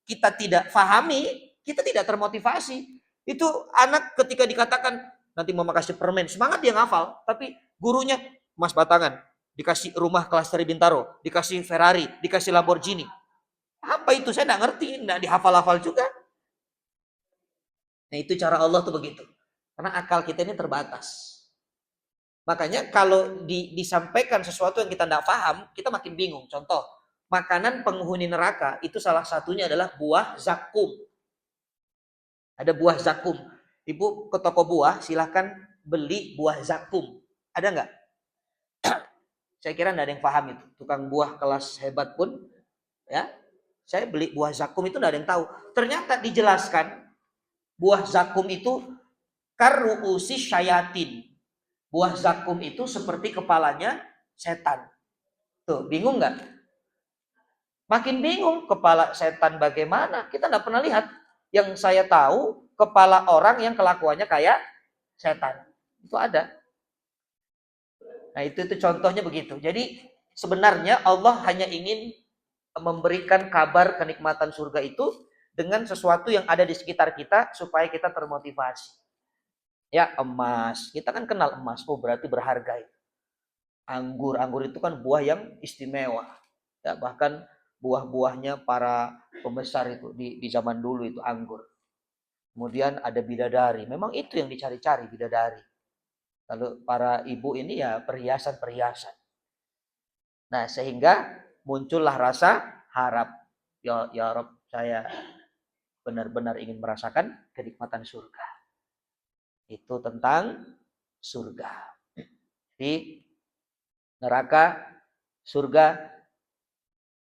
kita tidak pahami, kita tidak termotivasi. Itu anak ketika dikatakan nanti mau kasih permen, semangat dia ngafal, tapi gurunya emas batangan, dikasih rumah kelas 3 Bintaro, dikasih Ferrari, dikasih Lamborghini. Apa itu? Saya nggak ngerti, nggak dihafal-hafal juga. Nah itu cara Allah tuh begitu. Karena akal kita ini terbatas. Makanya kalau disampaikan sesuatu yang kita tidak paham, kita makin bingung. Contoh, makanan penghuni neraka itu salah satunya adalah buah zakum. Ada buah zakum. Ibu ke toko buah, silahkan beli buah zakum. Ada nggak? Saya kira nggak ada yang paham itu. Tukang buah kelas hebat pun, ya, saya beli buah zakum itu nggak ada yang tahu. Ternyata dijelaskan buah zakum itu karuusi syayatin. Buah zakum itu seperti kepalanya setan. Tuh, bingung nggak? Makin bingung, kepala setan bagaimana? Kita nggak pernah lihat. Yang saya tahu, kepala orang yang kelakuannya kayak setan. Itu ada. Nah, itu contohnya begitu. Jadi, sebenarnya Allah hanya ingin memberikan kabar kenikmatan surga itu dengan sesuatu yang ada di sekitar kita supaya kita termotivasi. Ya, emas. Kita kan kenal emas. Oh, berarti berharga itu. Anggur itu kan buah yang istimewa. Ya, bahkan buah-buahnya para pembesar itu di zaman dulu itu anggur. Kemudian ada bidadari. Memang itu yang dicari-cari, bidadari. Lalu para ibu ini ya perhiasan-perhiasan. Nah, sehingga muncullah rasa harap. Ya Rob, saya benar-benar ingin merasakan kenikmatan surga. Itu tentang surga. Jadi neraka, surga,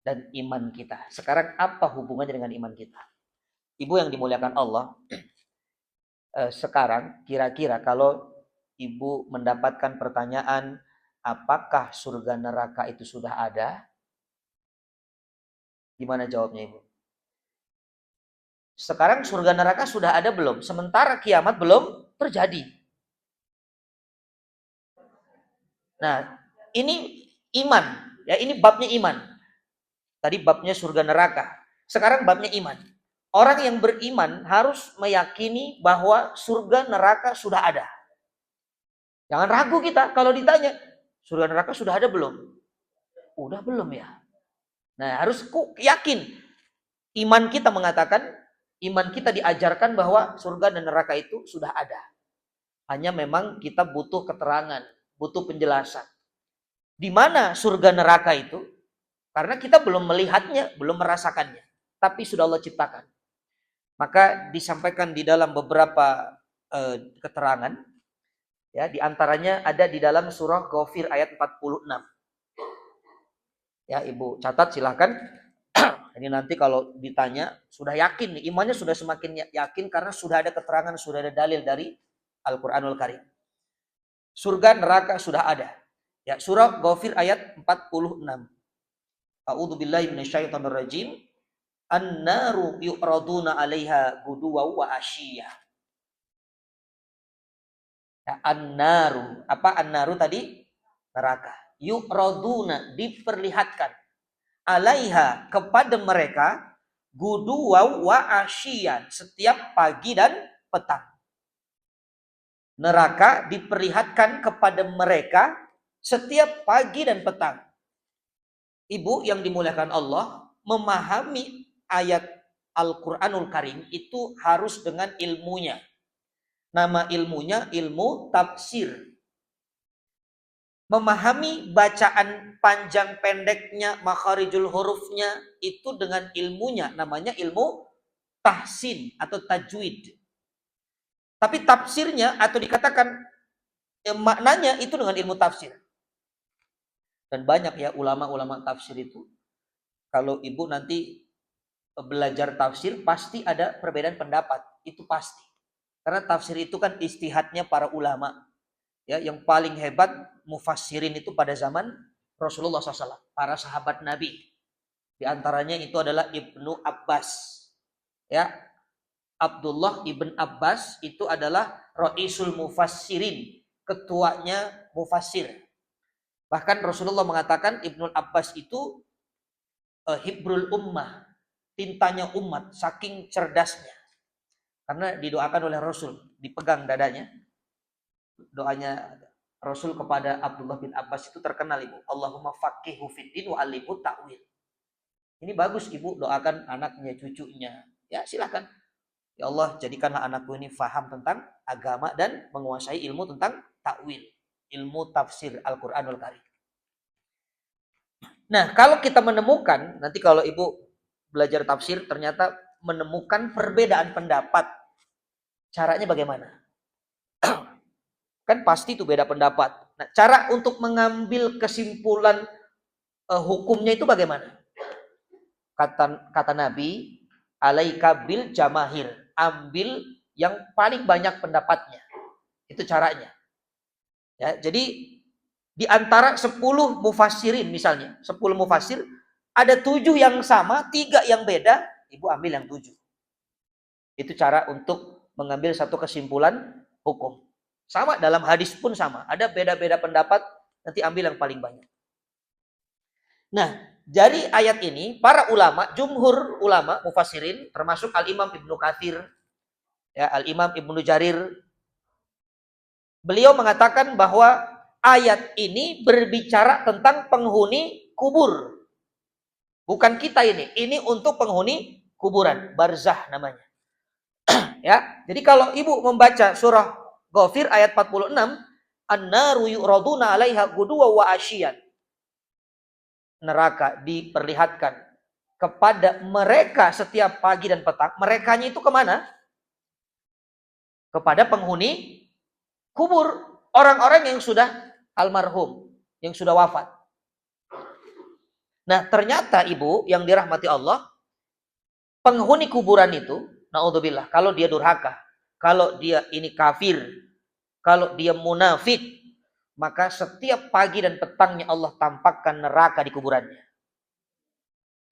dan iman kita. Sekarang apa hubungannya dengan iman kita? Ibu yang dimuliakan Allah, sekarang kira-kira kalau ibu mendapatkan pertanyaan, apakah surga neraka itu sudah ada? Gimana jawabnya Ibu? Sekarang surga neraka sudah ada belum? Sementara kiamat belum terjadi. Nah, ini iman. Ya, ini babnya iman. Tadi babnya surga neraka. Sekarang babnya iman. Orang yang beriman harus meyakini bahwa surga neraka sudah ada. Jangan ragu kita kalau ditanya, surga neraka sudah ada belum? Udah belum ya? Nah, harus yakin. Iman kita mengatakan, iman kita diajarkan bahwa surga dan neraka itu sudah ada. Hanya memang kita butuh keterangan, butuh penjelasan. Di mana surga neraka itu? Karena kita belum melihatnya, belum merasakannya, tapi sudah Allah ciptakan. Maka disampaikan di dalam beberapa keterangan, ya, di antaranya ada di dalam surah Ghafir ayat 46. Ya, Ibu catat silahkan. Ini nanti kalau ditanya sudah yakin nih, imannya sudah semakin yakin karena sudah ada keterangan, sudah ada dalil dari Al-Qur'anul Karim. Surga neraka sudah ada. Ya, surah Ghafir ayat 46. A'udzubillahi minasyaitonirrajim. An-naru yu'raduna 'alaiha guduwa wa asyiyah. Ya, an-naru. Apa an-naru tadi? Neraka. Yu'raduna, diperlihatkan. 'Alaiha, kepada mereka, guduwa wa asyiyan, setiap pagi dan petang. Neraka diperlihatkan kepada mereka setiap pagi dan petang. Ibu yang dimuliakan Allah, memahami ayat Al-Qur'anul Karim itu harus dengan ilmunya. Nama ilmunya ilmu tafsir. Memahami bacaan panjang pendeknya, makharijul hurufnya itu dengan ilmunya, namanya ilmu tahsin atau tajwid. Tapi tafsirnya atau dikatakan maknanya itu dengan ilmu tafsir. Dan banyak ya ulama-ulama tafsir itu. Kalau ibu nanti belajar tafsir pasti ada perbedaan pendapat, itu pasti. Karena tafsir itu kan ijtihadnya para ulama. Ya, yang paling hebat mufassirin itu pada zaman Rasulullah SAW, para sahabat Nabi. Di antaranya itu adalah Ibnu Abbas. Ya, Abdullah ibn Abbas itu adalah Ra'isul Mufassirin, ketuanya mufassir. Bahkan Rasulullah mengatakan Ibnu Abbas itu hibrul ummah, tintanya umat, saking cerdasnya. Karena didoakan oleh Rasul, dipegang dadanya. Doanya Rasul kepada Abdullah bin Abbas itu terkenal, Ibu. Allahumma faqihu fiddin wa alimhu ta'wil. Ini bagus, Ibu, doakan anaknya, cucunya. Ya, silakan. Ya Allah, jadikanlah anakku ini faham tentang agama dan menguasai ilmu tentang ta'wil, ilmu tafsir Al-Qur'anul Karim. Nah, kalau kita menemukan, nanti kalau Ibu belajar tafsir ternyata menemukan perbedaan pendapat, caranya bagaimana? Kan pasti itu beda pendapat. Nah, cara untuk mengambil kesimpulan hukumnya itu bagaimana? Kata Nabi, alaika bil jamahir, ambil yang paling banyak pendapatnya. Itu caranya. Ya, jadi di antara 10 mufassirin misalnya, 10 mufassir, ada 7 yang sama, 3 yang beda, Ibu ambil yang 7. Itu cara untuk mengambil satu kesimpulan hukum. Sama dalam hadis pun sama. Ada beda-beda pendapat, nanti ambil yang paling banyak. Nah, dari ayat ini, para ulama, jumhur ulama, mufassirin, termasuk Al-Imam Ibnu Katsir, ya, Al-Imam Ibnu Jarir, beliau mengatakan bahwa ayat ini berbicara tentang penghuni kubur. Bukan kita ini untuk penghuni kuburan, barzah namanya. Ya, jadi kalau Ibu membaca surah Ghafir ayat 46, an-naru yu'raduna 'alaiha guduwa wa asyiyan. Neraka diperlihatkan kepada mereka setiap pagi dan petang. Merekanya itu kemana? Kepada penghuni kubur, orang-orang yang sudah almarhum, yang sudah wafat. Nah, ternyata Ibu yang dirahmati Allah, penghuni kuburan itu, naudzubillah, kalau dia durhaka, kalau dia ini kafir, kalau dia munafik, maka setiap pagi dan petangnya Allah tampakkan neraka di kuburannya.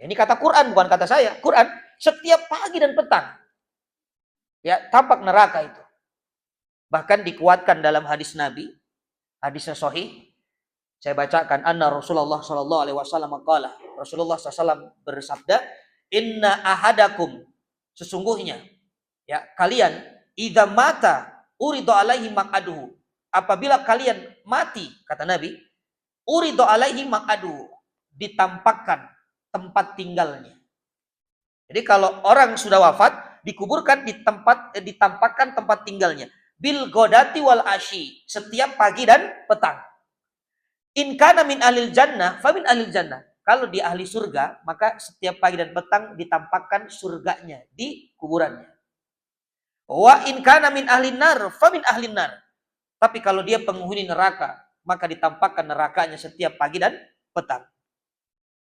Ini kata Quran, bukan kata saya. Quran, setiap pagi dan petang, ya, tampak neraka itu. Bahkan dikuatkan dalam hadis Nabi, hadisnya sahih. Saya bacakan, anna Rasulullah sallallahu alaihi wasallam qala. Rasulullah SAW bersabda, inna ahadakum, sesungguhnya ya kalian, idza mata uridu alaihi maq'aduhu, apabila kalian mati, kata Nabi, uridu alaihi maq'aduhu, ditampakkan tempat tinggalnya. Jadi kalau orang sudah wafat, dikuburkan di tempat, ditampakkan tempat tinggalnya. Bil godati wal asyi, setiap pagi dan petang. In kana min ahlil jannah, fa min ahlil jannah. Kalau dia ahli surga, maka setiap pagi dan petang ditampakkan surganya di kuburannya. Wa in kana min ahlin nar, fa min ahlin nar. Tapi kalau dia penghuni neraka, maka ditampakkan nerakanya setiap pagi dan petang.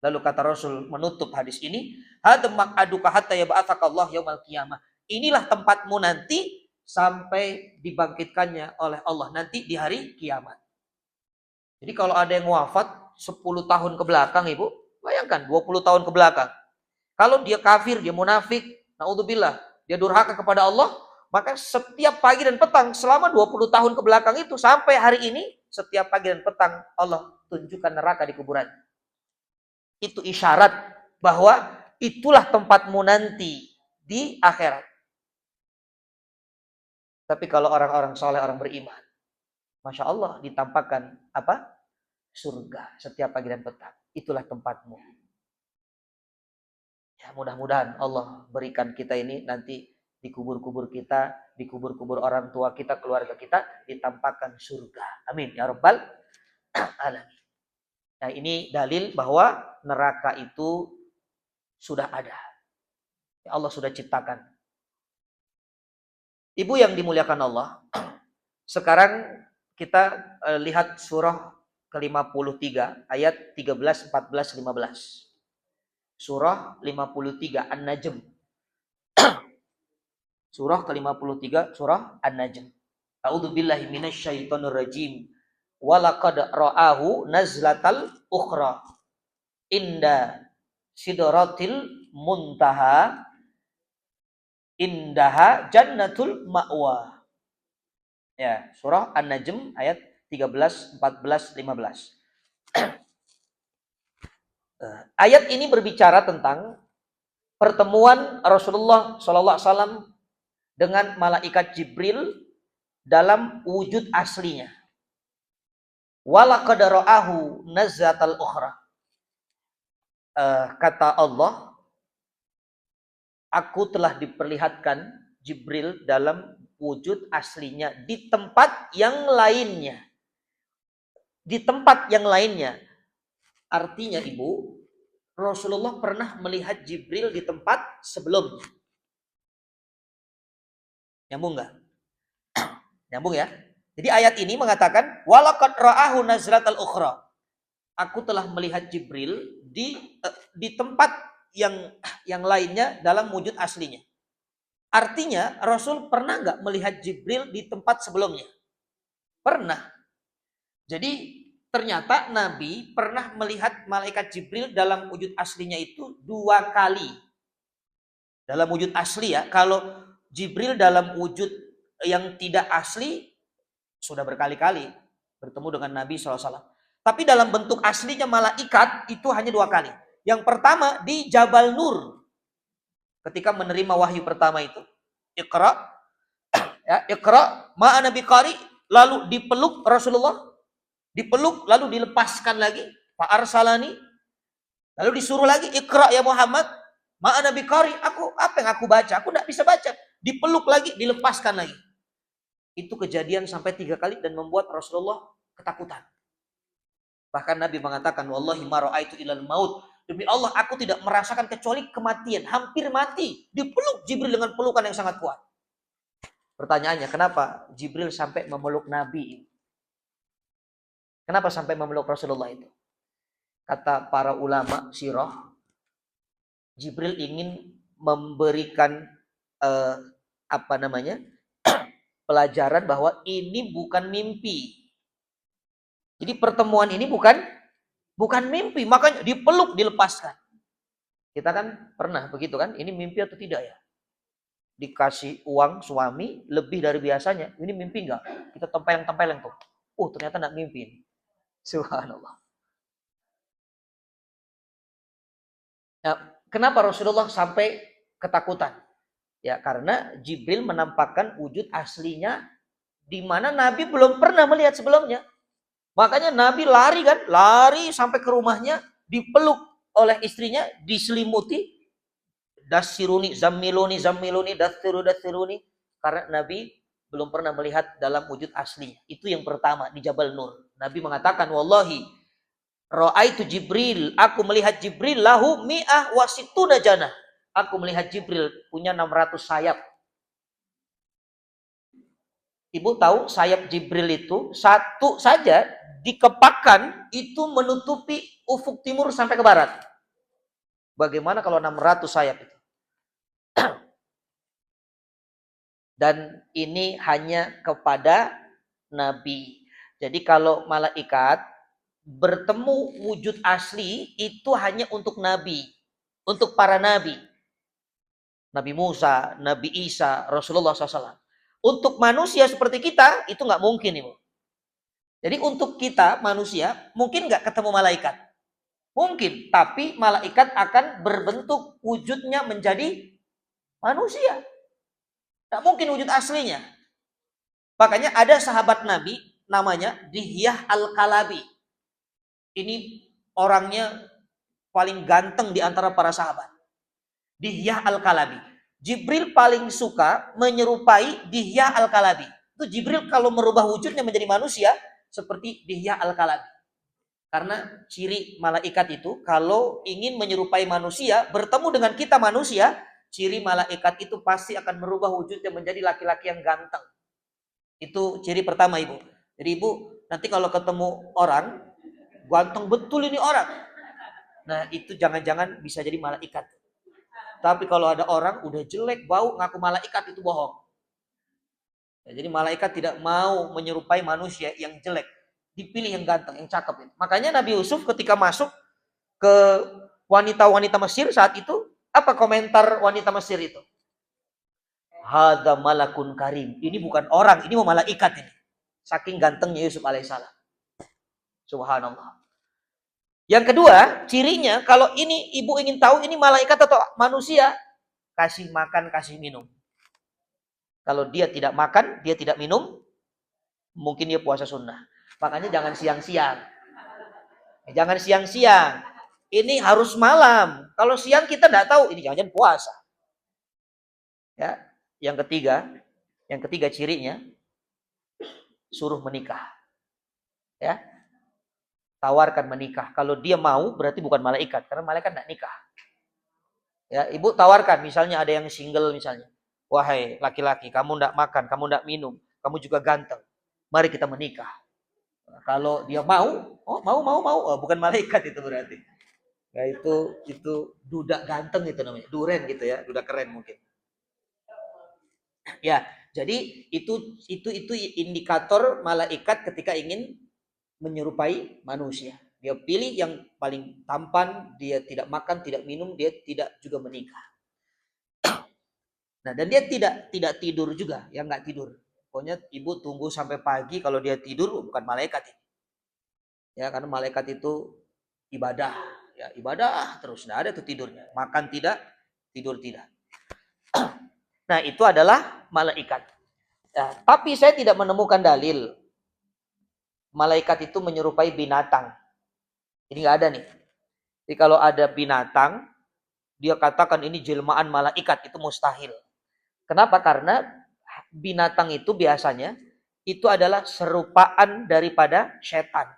Lalu kata Rasul menutup hadis ini, hadza maq'aduka hatta yab'atsakallah yaumil qiyamah. Inilah tempatmu nanti sampai dibangkitkannya oleh Allah nanti di hari kiamat. Jadi kalau ada yang wafat 10 tahun ke belakang, Ibu, bayangkan 20 tahun ke belakang. Kalau dia kafir, dia munafik, naudzubillah, dia durhaka kepada Allah, maka setiap pagi dan petang selama 20 tahun ke belakang itu sampai hari ini, setiap pagi dan petang Allah tunjukkan neraka di kuburan. Itu isyarat bahwa itulah tempatmu nanti di akhirat. Tapi kalau orang-orang soleh, orang beriman, Masya Allah ditampakkan apa? Surga setiap pagi dan petang. Itulah tempatmu. Ya, mudah-mudahan Allah berikan kita ini nanti di kubur-kubur kita, di kubur-kubur orang tua kita, keluarga kita, ditampakkan surga. Amin. Ya Rabbal Alamin. Nah, ini dalil bahwa neraka itu sudah ada. Ya, Allah sudah ciptakan. Ibu yang dimuliakan Allah, sekarang kita lihat surah ke-53 ayat 13, 14, 15. Surah 53 An-Najm. Surah ke-53 surah An-Najm. A'udzubillahi minasyaitonir rajim. Walaqad ra'ahu nazlatal ukhra inda sidratil muntaha indaha jannatul ma'wa. Ya, surah An-Najm ayat 13, 14, 15. Ayat ini berbicara tentang pertemuan Rasulullah SAW dengan malaikat Jibril dalam wujud aslinya. Walaqad ra'ahu nazlatal ukhra. Kata Allah, aku telah diperlihatkan Jibril dalam wujud aslinya di tempat yang lainnya. Di tempat yang lainnya. Artinya, Ibu, Rasulullah pernah melihat Jibril di tempat sebelumnya. Nyambung nggak? Nyambung ya? Jadi ayat ini mengatakan, walaqad ra'ahu nazlatal ukhra. Aku telah melihat Jibril di tempat yang lainnya dalam wujud aslinya. Artinya, Rasul pernah nggak melihat Jibril di tempat sebelumnya? Pernah. Jadi, ternyata Nabi pernah melihat malaikat Jibril dalam wujud aslinya itu 2 kali. Dalam wujud asli ya. Kalau Jibril dalam wujud yang tidak asli, sudah berkali-kali bertemu dengan Nabi SAW. Tapi dalam bentuk aslinya malaikat itu hanya 2 kali. Yang pertama di Jabal Nur. Ketika menerima wahyu pertama itu, Iqra, ya, Iqra ma'ana biqari, lalu dipeluk Rasulullah, dipeluk lalu dilepaskan lagi, fa arsalani, lalu disuruh lagi, Iqra ya Muhammad, ma'ana biqari, apa yang aku baca? Aku tidak bisa baca. Dipeluk lagi, dilepaskan lagi. Itu kejadian sampai 3 kali dan membuat Rasulullah ketakutan. Bahkan Nabi mengatakan, wallahi ma ra'aitu ilal maut. Demi Allah, aku tidak merasakan kecuali kematian. Hampir mati. Dipeluk Jibril dengan pelukan yang sangat kuat. Pertanyaannya, kenapa Jibril sampai memeluk Nabi? Kenapa sampai memeluk Rasulullah itu? Kata para ulama sirah, Jibril ingin memberikan pelajaran bahwa ini bukan mimpi. Jadi pertemuan ini bukan mimpi, makanya dipeluk, dilepaskan. Kita kan pernah begitu kan? Ini mimpi atau tidak ya? Dikasih uang suami lebih dari biasanya. Ini mimpi enggak? Kita tempeleng tuh. Ternyata enggak mimpi. Subhanallah. Nah, kenapa Rasulullah sampai ketakutan? Ya, karena Jibril menampakkan wujud aslinya di mana Nabi belum pernah melihat sebelumnya. Makanya Nabi lari sampai ke rumahnya, dipeluk oleh istrinya, diselimuti, dasiruni, zammiluni, dathiruni. Karena Nabi belum pernah melihat dalam wujud asli. Itu yang pertama di Jabal Nur. Nabi mengatakan, wallahi ra'aitu Jibril, aku melihat Jibril lahu mi'ah wa situna janah. Aku melihat Jibril punya 600 sayap. Ibu tahu sayap Jibril itu satu saja dikepakkan itu menutupi ufuk timur sampai ke barat. Bagaimana kalau 600 sayap itu? Dan ini hanya kepada Nabi. Jadi kalau malaikat bertemu wujud asli itu hanya untuk Nabi. Untuk para Nabi. Nabi Musa, Nabi Isa, Rasulullah SAW. Untuk manusia seperti kita, itu nggak mungkin, Ibu. Jadi untuk kita, manusia, mungkin nggak ketemu malaikat. Mungkin, tapi malaikat akan berbentuk wujudnya menjadi manusia. Nggak mungkin wujud aslinya. Makanya ada sahabat Nabi, namanya Dihyah Al-Kalabi. Ini orangnya paling ganteng di antara para sahabat. Dihyah Al-Kalabi. Jibril paling suka menyerupai Dihyah Al-Kalabi. Itu Jibril kalau merubah wujudnya menjadi manusia seperti Dihyah Al-Kalabi. Karena ciri malaikat itu kalau ingin menyerupai manusia, bertemu dengan kita manusia, ciri malaikat itu pasti akan merubah wujudnya menjadi laki-laki yang ganteng. Itu ciri pertama, Ibu. Jadi Ibu nanti kalau ketemu orang, ganteng betul ini orang. Nah itu jangan-jangan bisa jadi malaikat. Tapi kalau ada orang udah jelek, bau, ngaku malaikat, itu bohong. Ya, jadi malaikat tidak mau menyerupai manusia yang jelek. Dipilih yang ganteng, yang cakep. Makanya Nabi Yusuf ketika masuk ke wanita-wanita Mesir saat itu, apa komentar wanita Mesir itu? Hadza malakun karim. Ini bukan orang, ini mau malaikat ini. Saking gantengnya Yusuf alaihissalam. Subhanallah. Yang kedua, cirinya kalau ini ibu ingin tahu ini malaikat atau manusia, kasih makan, kasih minum. Kalau dia tidak makan, dia tidak minum, mungkin dia puasa sunnah. Makanya jangan siang-siang. Jangan siang-siang. Ini harus malam. Kalau siang kita tidak tahu, ini jangan-jangan puasa. Ya, yang ketiga cirinya, suruh menikah. Ya, tawarkan menikah. Kalau dia mau, berarti bukan malaikat, karena malaikat tidak nikah. Ya, ibu tawarkan, misalnya ada yang single misalnya. Wahai laki-laki, kamu tidak makan, kamu tidak minum, kamu juga ganteng. Mari kita menikah. Nah, kalau dia mau, oh, bukan malaikat itu berarti. Ya itu duda ganteng itu namanya, duren gitu ya, duda keren mungkin. Ya, jadi itu indikator malaikat ketika ingin menyerupai manusia. Dia pilih yang paling tampan, dia tidak makan, tidak minum, dia tidak juga menikah. Nah, dan dia tidak tidur juga, yang nggak tidur. Pokoknya ibu tunggu sampai pagi, kalau dia tidur bukan malaikat ini. Ya, karena malaikat itu ibadah, ya ibadah terus, nggak ada tuh tidurnya. Makan tidak, tidur tidak. Nah, itu adalah malaikat. Ya, tapi saya tidak menemukan dalil malaikat itu menyerupai binatang. Ini nggak ada nih. Jadi kalau ada binatang, dia katakan ini jelmaan malaikat, itu mustahil. Kenapa? Karena binatang itu biasanya itu adalah serupaan daripada setan.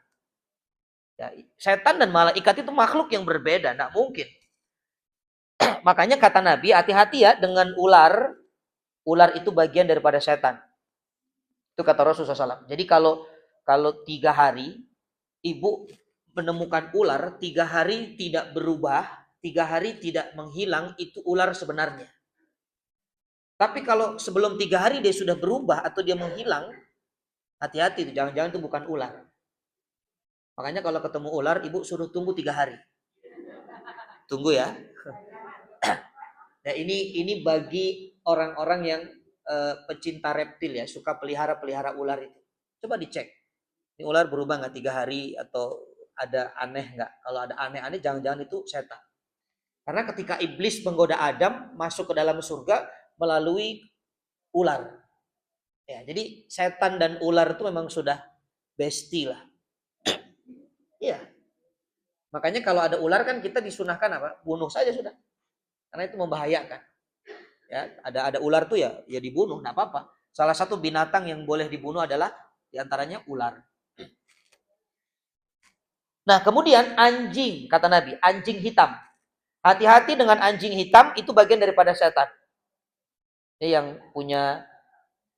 Ya, setan dan malaikat itu makhluk yang berbeda, tidak mungkin. Makanya kata Nabi, hati-hati ya dengan ular. Ular itu bagian daripada setan. Itu kata Rasulullah SAW. Jadi kalau 3 hari ibu menemukan ular, 3 hari tidak berubah, 3 hari tidak menghilang, itu ular sebenarnya. Tapi kalau sebelum 3 hari dia sudah berubah atau dia menghilang, hati-hati itu, jangan-jangan itu bukan ular. Makanya kalau ketemu ular, ibu suruh tunggu 3 hari. Tunggu ya. Nah, ini bagi orang-orang yang pecinta reptil ya, suka pelihara ular itu. Coba dicek. Ini ular berubah nggak 3 hari atau ada aneh nggak? Kalau ada aneh-aneh, jangan-jangan itu setan. Karena ketika iblis menggoda Adam masuk ke dalam surga melalui ular. Ya, jadi setan dan ular itu memang sudah bestie lah. Iya. Makanya kalau ada ular kan kita disunahkan apa? Bunuh saja sudah. Karena itu membahayakan. Ya, ada ular tuh ya dibunuh, enggak apa-apa. Salah satu binatang yang boleh dibunuh adalah diantaranya ular. Nah, kemudian anjing, kata Nabi, anjing hitam. Hati-hati dengan anjing hitam, itu bagian daripada setan. Ini yang punya,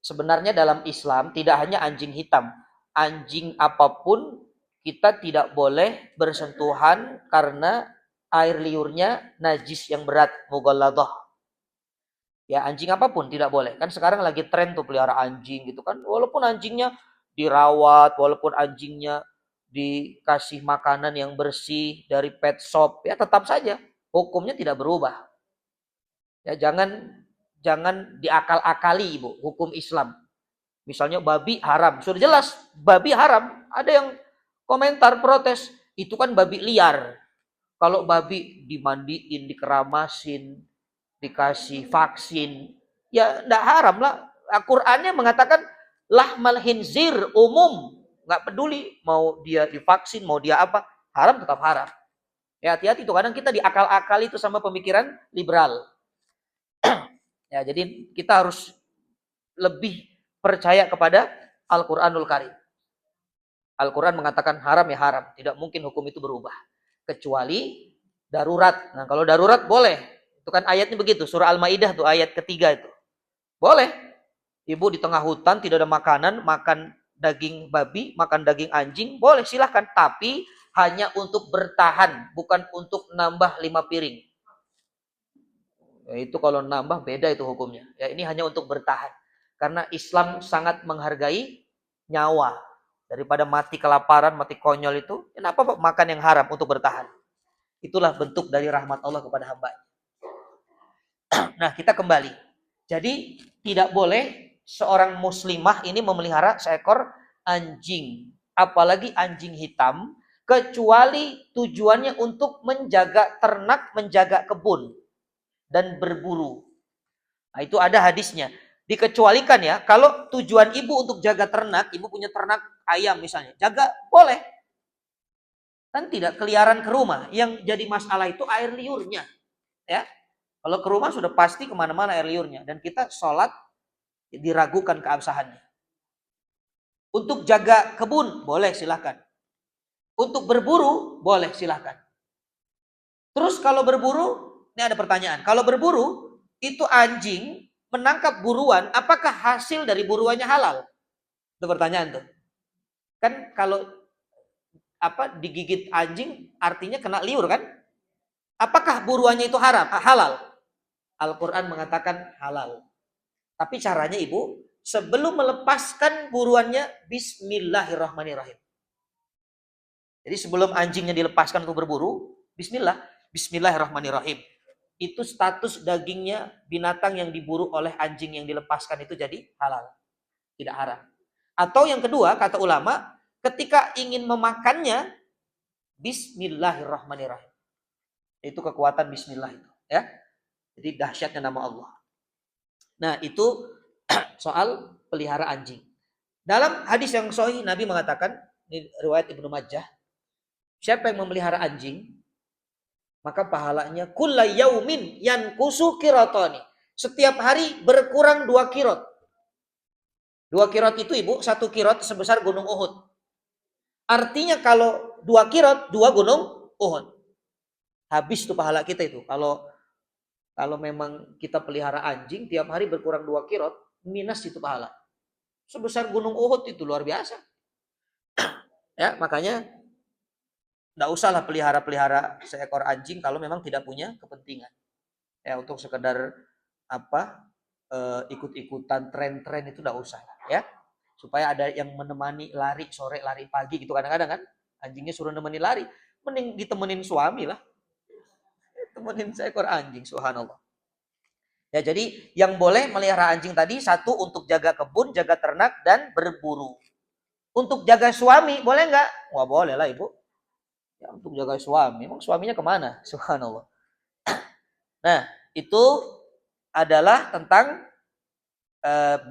sebenarnya dalam Islam tidak hanya anjing hitam. Anjing apapun kita tidak boleh bersentuhan karena air liurnya najis yang berat, mughalladah. Ya, anjing apapun tidak boleh. Kan sekarang lagi tren tuh pelihara anjing gitu kan. Walaupun anjingnya dirawat, walaupun anjingnya dikasih makanan yang bersih dari pet shop, ya tetap saja hukumnya tidak berubah. Ya, jangan diakal-akali, Ibu, hukum Islam. Misalnya babi haram, sudah jelas babi haram. Ada yang komentar protes, itu kan babi liar. Kalau babi dimandiin, dikeramasin, dikasih vaksin, ya enggak haram lah. Al-Qur'annya mengatakan lahmal khinzir umum, nggak peduli mau dia divaksin, mau dia apa, haram tetap haram. Ya hati-hati tuh, kadang kita diakal-akali itu sama pemikiran liberal. Ya, jadi kita harus lebih percaya kepada Al-Qur'anul Karim. Al-Quran mengatakan haram ya haram, tidak mungkin hukum itu berubah kecuali darurat. Nah, kalau darurat boleh. Itu kan ayatnya begitu, surah Al-Maidah tuh ayat ketiga itu. Boleh. Ibu di tengah hutan tidak ada makanan, makan daging babi, makan daging anjing, boleh silahkan. Tapi hanya untuk bertahan, bukan untuk nambah 5 piring. Ya, itu kalau nambah beda itu hukumnya. Ya, ini hanya untuk bertahan. Karena Islam sangat menghargai nyawa. Daripada mati kelaparan, mati konyol itu, kenapa makan yang haram untuk bertahan? Itulah bentuk dari rahmat Allah kepada hamba. Nah, kita kembali. Jadi, tidak boleh seorang muslimah ini memelihara seekor anjing. Apalagi anjing hitam, kecuali tujuannya untuk menjaga ternak, menjaga kebun, dan berburu. Nah, itu ada hadisnya. Dikecualikan ya, kalau tujuan ibu untuk jaga ternak, ibu punya ternak ayam misalnya, jaga boleh. Kan tidak keliaran ke rumah. Yang jadi masalah itu air liurnya. Ya, kalau ke rumah sudah pasti kemana-mana air liurnya. Dan kita sholat diragukan keabsahannya. Untuk jaga kebun, boleh silahkan. Untuk berburu, boleh silahkan. Terus kalau berburu, ini ada pertanyaan. Kalau berburu, itu anjing menangkap buruan, apakah hasil dari buruannya halal? Itu pertanyaan tuh. Kan kalau digigit anjing artinya kena liur kan? Apakah buruannya itu haram? Halal. Al-Quran mengatakan halal. Tapi caranya ibu, sebelum melepaskan buruannya, bismillahirrahmanirrahim. Jadi sebelum anjingnya dilepaskan untuk berburu, bismillahirrahmanirrahim. Itu status dagingnya binatang yang diburu oleh anjing yang dilepaskan itu jadi halal. Tidak haram. Atau yang kedua, kata ulama, ketika ingin memakannya, bismillahirrahmanirrahim. Itu kekuatan bismillah itu. Ya. Jadi dahsyatnya nama Allah. Nah, itu soal pelihara anjing. Dalam hadis yang sahih Nabi mengatakan, ini riwayat Ibnu Majah, siapa yang memelihara anjing, maka pahalanya kulla yaumin yankusu qiratani. Setiap hari berkurang 2 kirot. 2 kirot itu ibu, 1 kirot sebesar gunung Uhud. Artinya kalau 2 kirot, 2 gunung Uhud. Habis tuh pahala kita itu. Kalau memang kita pelihara anjing, tiap hari berkurang 2 kirot, minus itu pahala. Sebesar gunung Uhud itu luar biasa. Ya, makanya enggak usahlah pelihara seekor anjing kalau memang tidak punya kepentingan. Ya, untuk sekedar ikut-ikutan tren-tren itu enggak usah ya. Supaya ada yang menemani lari sore, lari pagi gitu kadang-kadang kan. Anjingnya suruh nemenin lari, mending ditemenin suami lah. Temenin seekor anjing, subhanallah. Ya, jadi yang boleh melihara anjing tadi, satu untuk jaga kebun, jaga ternak, dan berburu. Untuk jaga suami, boleh nggak? Wah, boleh lah ibu. Ya, untuk jaga suami, emang suaminya kemana? Subhanallah. Nah, itu adalah tentang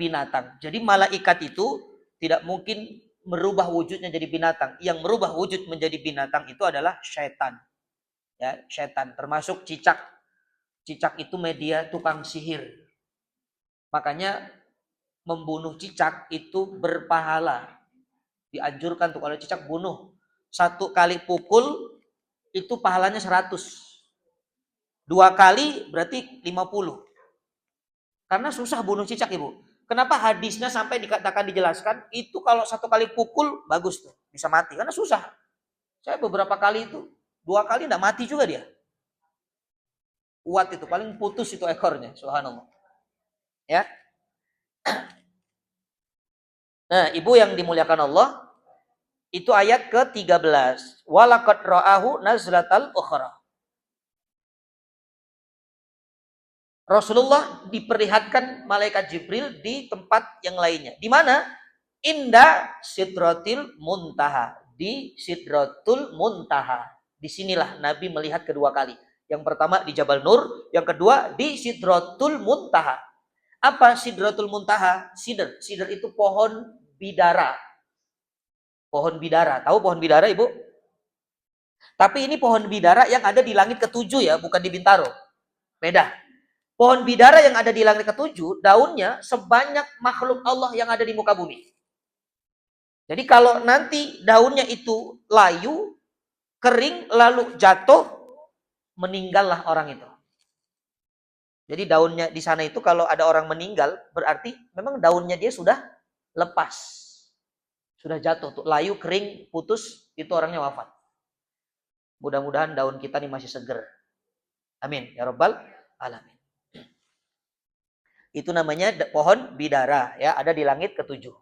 binatang. Jadi malaikat itu tidak mungkin merubah wujudnya jadi binatang. Yang merubah wujud menjadi binatang itu adalah syaitan. Ya, syaitan, termasuk cicak. Cicak itu media tukang sihir. Makanya membunuh cicak itu berpahala. Dianjurkan tuh kalau cicak bunuh. 1 kali pukul itu pahalanya 100. 2 kali berarti 50. Karena susah bunuh cicak, Ibu. Kenapa hadisnya sampai dikatakan dijelaskan itu kalau 1 kali pukul bagus tuh, bisa mati karena susah. Saya beberapa kali itu 2 kali enggak mati juga dia. Kuat itu, paling putus itu ekornya, subhanallah. Ya. Nah, Ibu yang dimuliakan Allah, itu ayat ke-13. Walaqad ra'ahu nazlatal ukhra. Rasulullah diperlihatkan malaikat Jibril di tempat yang lainnya. Di mana? Inda Sidratil Muntaha. Di Sidratul Muntaha. Disinilah Nabi melihat kedua kali. Yang pertama di Jabal Nur, yang kedua di Sidratul Muntaha. Apa Sidratul Muntaha? Sidr. Sidr itu pohon bidara. Pohon bidara. Tahu pohon bidara, Ibu? Tapi ini pohon bidara yang ada di langit ke-7 ya, bukan di Bintaro. Beda. Pohon bidara yang ada di langit ke-7, daunnya sebanyak makhluk Allah yang ada di muka bumi. Jadi kalau nanti daunnya itu layu, kering, lalu jatuh, meninggallah orang itu. Jadi daunnya di sana itu kalau ada orang meninggal, berarti memang daunnya dia sudah lepas. Sudah jatuh, tuh layu, kering, putus, itu orangnya wafat. Mudah-mudahan daun kita ini masih seger. Amin. Ya Rabbal Alamin. Itu namanya pohon bidara, ya, ada di langit ke-7.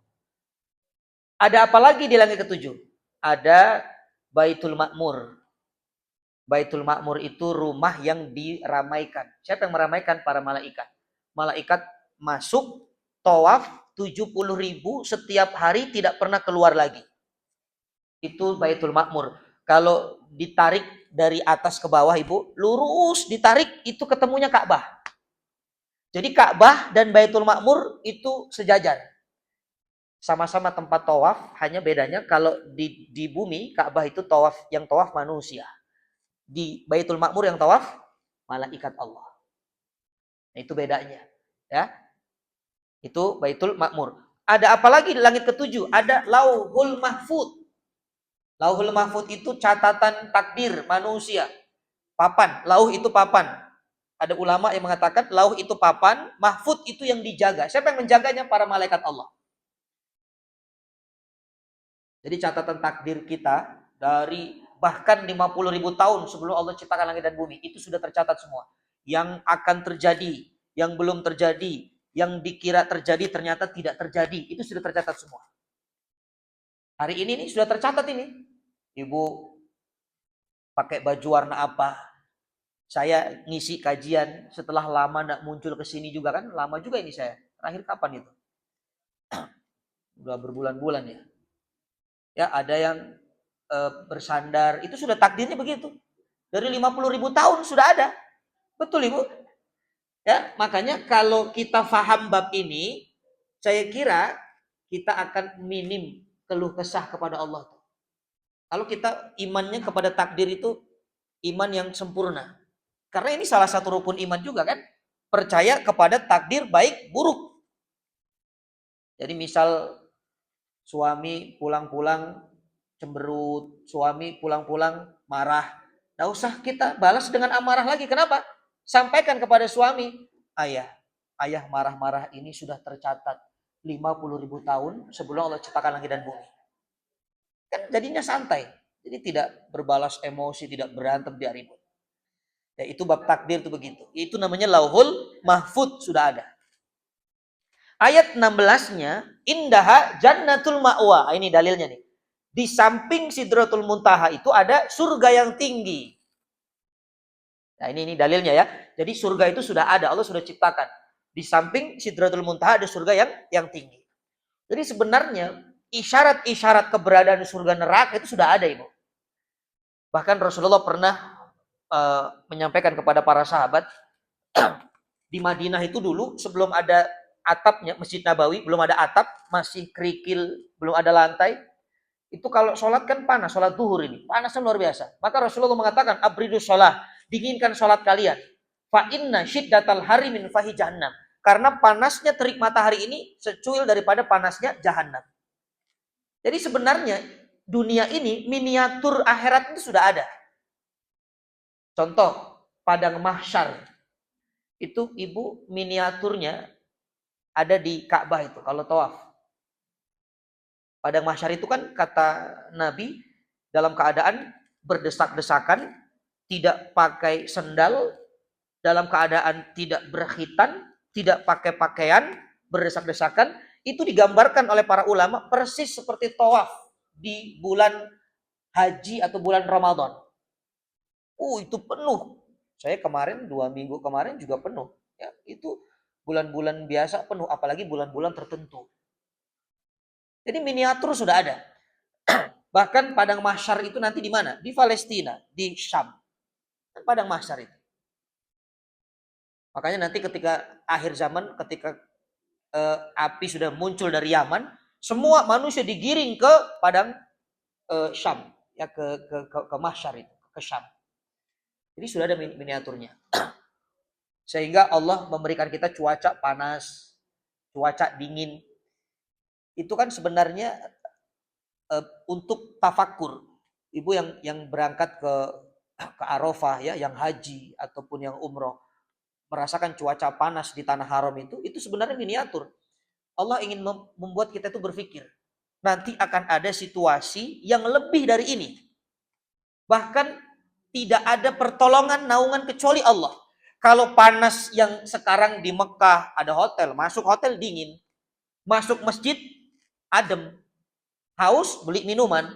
Ada apa lagi di langit ke-7? Ada Baitul Ma'mur. Baitul Ma'mur itu rumah yang diramaikan. Siapa yang meramaikan? Para malaikat. Malaikat masuk tawaf 70.000 setiap hari, tidak pernah keluar lagi. Itu Baitul Ma'mur. Kalau ditarik dari atas ke bawah, Ibu, lurus ditarik, itu ketemunya Ka'bah. Jadi Ka'bah dan Baitul Ma'mur itu sejajar. Sama-sama tempat tawaf, hanya bedanya kalau di bumi Ka'bah itu tawaf, yang tawaf manusia. Di Baitul Ma'mur yang tawaf malaikat Allah. Nah, itu bedanya, ya. Itu Baitul Ma'mur. Ada apa lagi di langit ke-7? Ada Lauhul Mahfud. Lauhul Mahfud itu catatan takdir manusia. Papan, lauh itu papan. Ada ulama yang mengatakan lauh itu papan, mahfud itu yang dijaga. Siapa yang menjaganya? Para malaikat Allah. Jadi catatan takdir kita dari bahkan 50.000 tahun sebelum Allah ciptakan langit dan bumi, itu sudah tercatat semua. Yang akan terjadi, yang belum terjadi, yang dikira terjadi ternyata tidak terjadi, itu sudah tercatat semua. Hari ini nih sudah tercatat ini. Ibu pakai baju warna apa? Saya ngisi kajian setelah lama nggak muncul ke sini juga kan, lama juga ini saya. Terakhir kapan itu? Udah berbulan-bulan ya. Ya, ada yang bersandar, itu sudah takdirnya begitu. Dari 50.000 tahun sudah ada. Betul, Ibu? Ya, makanya kalau kita faham bab ini, saya kira kita akan minim keluh kesah kepada Allah. Kalau kita imannya kepada takdir itu iman yang sempurna. Karena ini salah satu rukun iman juga kan. Percaya kepada takdir baik buruk. Jadi misal suami pulang-pulang cemberut, suami pulang-pulang marah. Nggak usah kita balas dengan amarah lagi. Kenapa? Sampaikan kepada suami, ayah marah-marah ini sudah tercatat 50.000 tahun sebelum Allah ciptakan langit dan bumi. Kan jadinya santai. Jadi tidak berbalas emosi, tidak berantem, tidak ribut. Ya, itu bab takdir itu begitu. Itu namanya Lauhul Mahfud, sudah ada. Ayat 16-nya, indaha jannatul ma'wa. Ini dalilnya nih. Di samping Sidratul Muntaha itu ada surga yang tinggi. Nah, ini dalilnya ya. Jadi surga itu sudah ada, Allah sudah ciptakan. Di samping Sidratul Muntaha ada surga yang tinggi. Jadi sebenarnya isyarat-isyarat keberadaan surga neraka itu sudah ada, Ibu. Bahkan Rasulullah pernah menyampaikan kepada para sahabat di Madinah itu dulu sebelum ada atapnya, Masjid Nabawi belum ada atap, masih kerikil, belum ada lantai. Itu kalau sholat kan panas, sholat duhur ini panasnya luar biasa. Maka Rasulullah mengatakan abridus sholat, dinginkan sholat kalian. Fa inna syiddatal hari min fahi jahannam. karena panasnya terik matahari ini secuil daripada panasnya jahanam. Jadi sebenarnya dunia ini miniatur akhirat itu sudah ada. Contoh, padang mahsyar. Itu ibu miniaturnya ada di Ka'bah itu kalau tawaf. Padang mahsyar itu kan kata Nabi dalam keadaan berdesak-desakan, tidak pakai sendal, dalam keadaan tidak berkhitan, tidak pakai pakaian, berdesak-desakan, itu digambarkan oleh para ulama persis seperti tawaf di bulan haji atau bulan Ramadan. Itu penuh. Saya kemarin 2 minggu kemarin juga penuh. Ya, itu bulan-bulan biasa penuh, apalagi bulan-bulan tertentu. Jadi miniatur sudah ada. Bahkan padang mahsyar itu nanti di mana? Di Palestina, di Syam. Padang mahsyar itu. Makanya nanti ketika akhir zaman, ketika api sudah muncul dari Yaman, semua manusia digiring ke padang Syam, ya ke mahsyar itu, ke Syam. Jadi sudah ada miniaturnya. Sehingga Allah memberikan kita cuaca panas, cuaca dingin. Itu kan sebenarnya untuk tafakur. Ibu yang berangkat ke Arafah ya, yang haji ataupun yang umroh, merasakan cuaca panas di tanah haram itu sebenarnya miniatur. Allah ingin membuat kita itu berpikir, nanti akan ada situasi yang lebih dari ini. Bahkan tidak ada pertolongan, naungan kecuali Allah. Kalau panas yang sekarang di Mekah ada hotel, masuk hotel dingin, masuk masjid adem, haus beli minuman.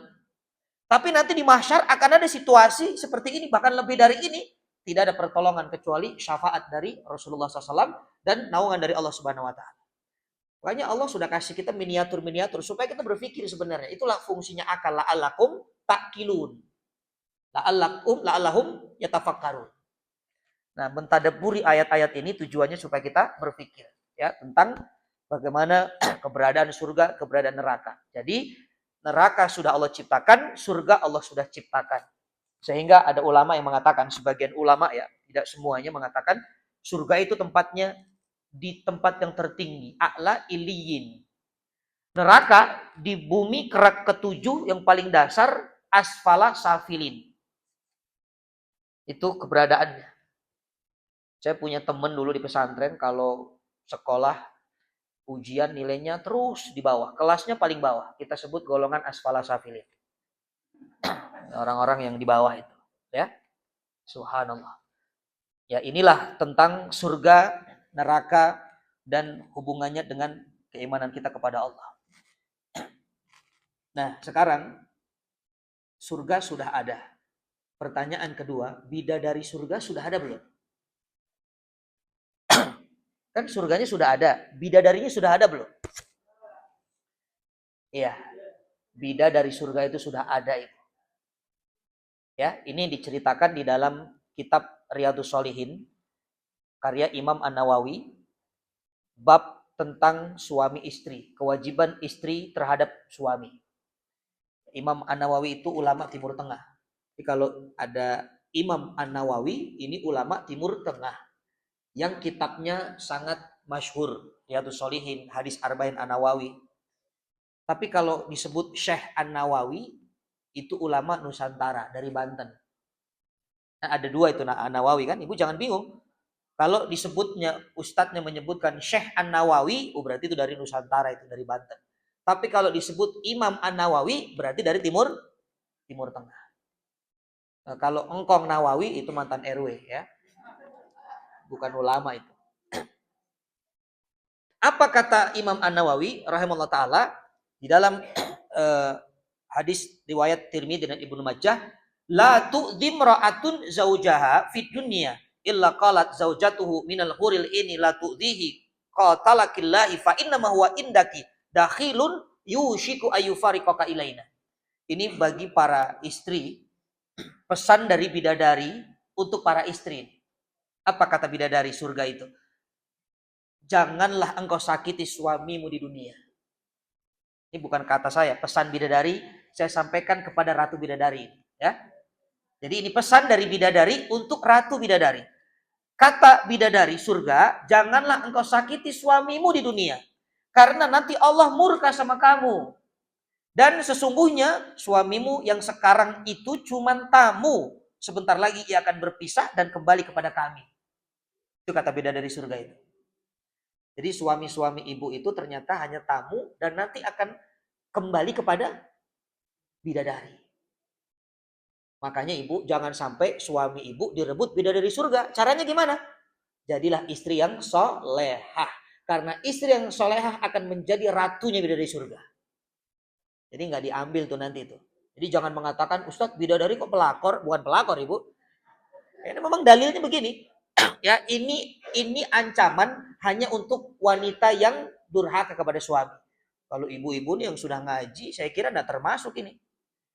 Tapi nanti di mahsyar akan ada situasi seperti ini, bahkan lebih dari ini. Tidak ada pertolongan kecuali syafaat dari Rasulullah SAW dan naungan dari Allah Subhanahu Wa Taala. Makanya Allah sudah kasih kita miniatur-miniatur supaya kita berpikir sebenarnya. Itulah fungsinya akal, la'allakum ta'qilun. La'allahum yatafakkarun. Nah, mentadabburi ayat-ayat ini tujuannya supaya kita berpikir ya tentang bagaimana keberadaan surga, keberadaan neraka. Jadi neraka sudah Allah ciptakan, surga Allah sudah ciptakan. Sehingga ada ulama yang mengatakan, sebagian ulama ya, tidak semuanya mengatakan surga itu tempatnya di tempat yang tertinggi, a'la iliyin. Neraka di bumi kerak ketujuh yang paling dasar, asfala safilin. Itu keberadaannya. Saya punya teman dulu di pesantren, kalau sekolah ujian nilainya terus di bawah, kelasnya paling bawah. Kita sebut golongan asfala safilin. Orang-orang yang di bawah itu, ya. Subhanallah. Ya, inilah tentang surga, neraka dan hubungannya dengan keimanan kita kepada Allah. Nah, sekarang surga sudah ada. Pertanyaan kedua, bidadari surga sudah ada belum? Kan surganya sudah ada, bidadarinya sudah ada belum? Iya, bidadari surga itu sudah ada itu. Ya, ini diceritakan di dalam kitab Riyadhus Shalihin karya Imam An-Nawawi, bab tentang suami istri, kewajiban istri terhadap suami. Imam An-Nawawi itu ulama Timur Tengah. Jadi kalau ada Imam An-Nawawi, ini ulama Timur Tengah yang kitabnya sangat masyhur, Riyadhus Shalihin, hadis Arba'in An-Nawawi. Tapi kalau disebut Syekh An-Nawawi, itu ulama Nusantara dari Banten. Nah, ada dua itu An-Nawawi kan, ibu jangan bingung. Kalau disebutnya ustadznya menyebutkan Syekh An-Nawawi, berarti itu dari Nusantara, itu dari Banten. Tapi kalau disebut Imam An-Nawawi, berarti dari Timur Tengah. Nah, kalau Engkong Nawawi itu mantan RW ya. Bukan ulama itu. Apa kata Imam An-Nawawi rahimahullah taala di dalam hadis riwayat Tirmidzi dan Ibnu Majah, la tu'dhim ra'atun zaujaha fid dunya illa qalat zaujatuhu minal huril ini la tu'dhihi qatalakillahi fa inna ma huwa indaki dakhilun yushiku ayyufariqaka ilaina. Ini bagi para istri, pesan dari bidadari untuk para istri. Apa kata bidadari surga itu? Janganlah engkau sakiti suamimu di dunia. Ini bukan kata saya, pesan bidadari saya sampaikan kepada Ratu Bidadari, ya. Jadi ini pesan dari bidadari untuk Ratu Bidadari. Kata bidadari surga, janganlah engkau sakiti suamimu di dunia. Karena nanti Allah murka sama kamu. Dan sesungguhnya suamimu yang sekarang itu cuma tamu. Sebentar lagi ia akan berpisah dan kembali kepada kami. Itu kata bidadari surga itu. Jadi suami-suami ibu itu ternyata hanya tamu dan nanti akan kembali kepada bidadari. Makanya ibu jangan sampai suami ibu direbut bidadari surga. Caranya gimana? Jadilah istri yang solehah. Karena istri yang solehah akan menjadi ratunya bidadari surga. Jadi nggak diambil tuh nanti tuh. Jadi jangan mengatakan, Ustadz bidadari kok pelakor? Bukan pelakor ibu. Ini memang dalilnya begini. Ya, ini ancaman hanya untuk wanita yang durhaka kepada suami. Kalau ibu-ibu nih yang sudah ngaji, saya kira tidak termasuk ini.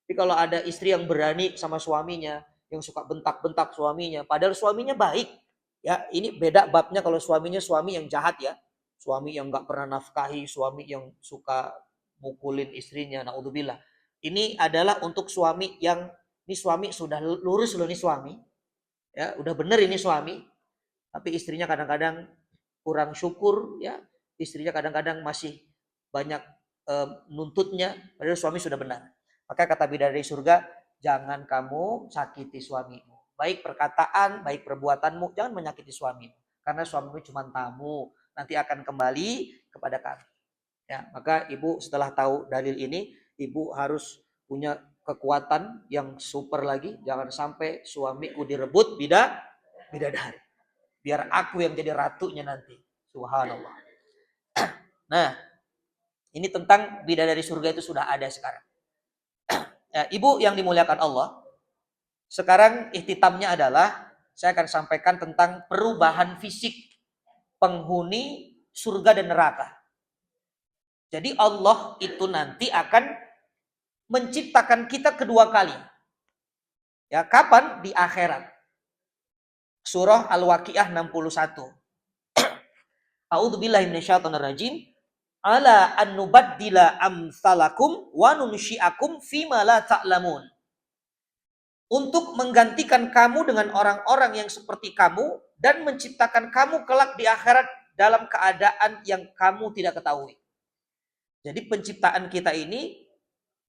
Tapi kalau ada istri yang berani sama suaminya, yang suka bentak-bentak suaminya, padahal suaminya baik. Ya, ini beda babnya kalau suaminya suami yang jahat ya. Suami yang nggak pernah nafkahi, suami yang suka mukulin istrinya, naudzubillah. Ini adalah untuk suami yang, ini suami sudah lurus loh nih suami. Ya, udah bener ini suami. Tapi istrinya kadang-kadang kurang syukur ya, istrinya kadang-kadang masih banyak nuntutnya, padahal suami sudah benar. Maka kata bidadari surga, jangan kamu sakiti suamimu. Baik perkataan, baik perbuatanmu, jangan menyakiti suamimu. Karena suamimu cuma tamu, nanti akan kembali kepada kami. Ya, maka ibu setelah tahu dalil ini, ibu harus punya kekuatan yang super lagi. Jangan sampai suamiku direbut bidadari. Biar aku yang jadi ratunya nanti. Subhanallah. Nah, ini tentang bidadari surga itu sudah ada sekarang. Ya, ibu yang dimuliakan Allah, sekarang ihtitamnya adalah saya akan sampaikan tentang perubahan fisik penghuni surga dan neraka. Jadi Allah itu nanti akan menciptakan kita kedua kali. Ya, kapan? Di akhirat. Surah Al-Waqiah 61. A'udzubillahi minasyaitonirrajim. Ala an nubaddila amsalakum wa nunsyi'akum fima la ta'lamun. Untuk menggantikan kamu dengan orang-orang yang seperti kamu dan menciptakan kamu kelak di akhirat dalam keadaan yang kamu tidak ketahui. Jadi penciptaan kita ini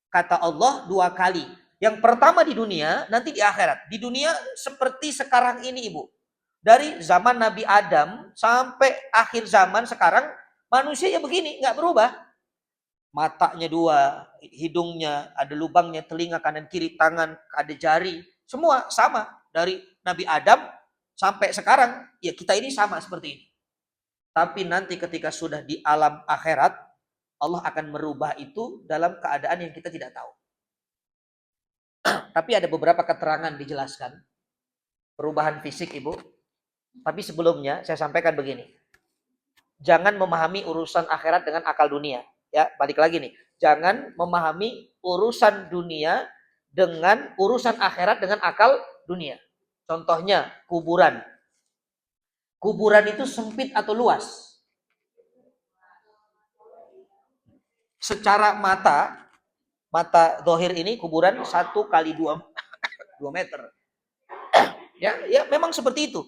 kata Allah dua kali. Yang pertama di dunia, nanti di akhirat. Di dunia seperti sekarang ini ibu. Dari zaman Nabi Adam sampai akhir zaman sekarang, manusia ya begini, nggak berubah. Matanya dua, hidungnya, ada lubangnya, telinga kanan kiri, tangan, ada jari. Semua sama. Dari Nabi Adam sampai sekarang, ya kita ini sama seperti ini. Tapi nanti ketika sudah di alam akhirat, Allah akan merubah itu dalam keadaan yang kita tidak tahu. Tapi ada beberapa keterangan dijelaskan. Perubahan fisik ibu. Tapi sebelumnya saya sampaikan begini. Jangan memahami urusan akhirat dengan akal dunia. Ya, balik lagi nih. Jangan memahami urusan dunia dengan urusan akhirat dengan akal dunia. Contohnya kuburan. Kuburan itu sempit atau luas? Secara mata zahir ini kuburan 1 kali 2 meter. Ya memang seperti itu.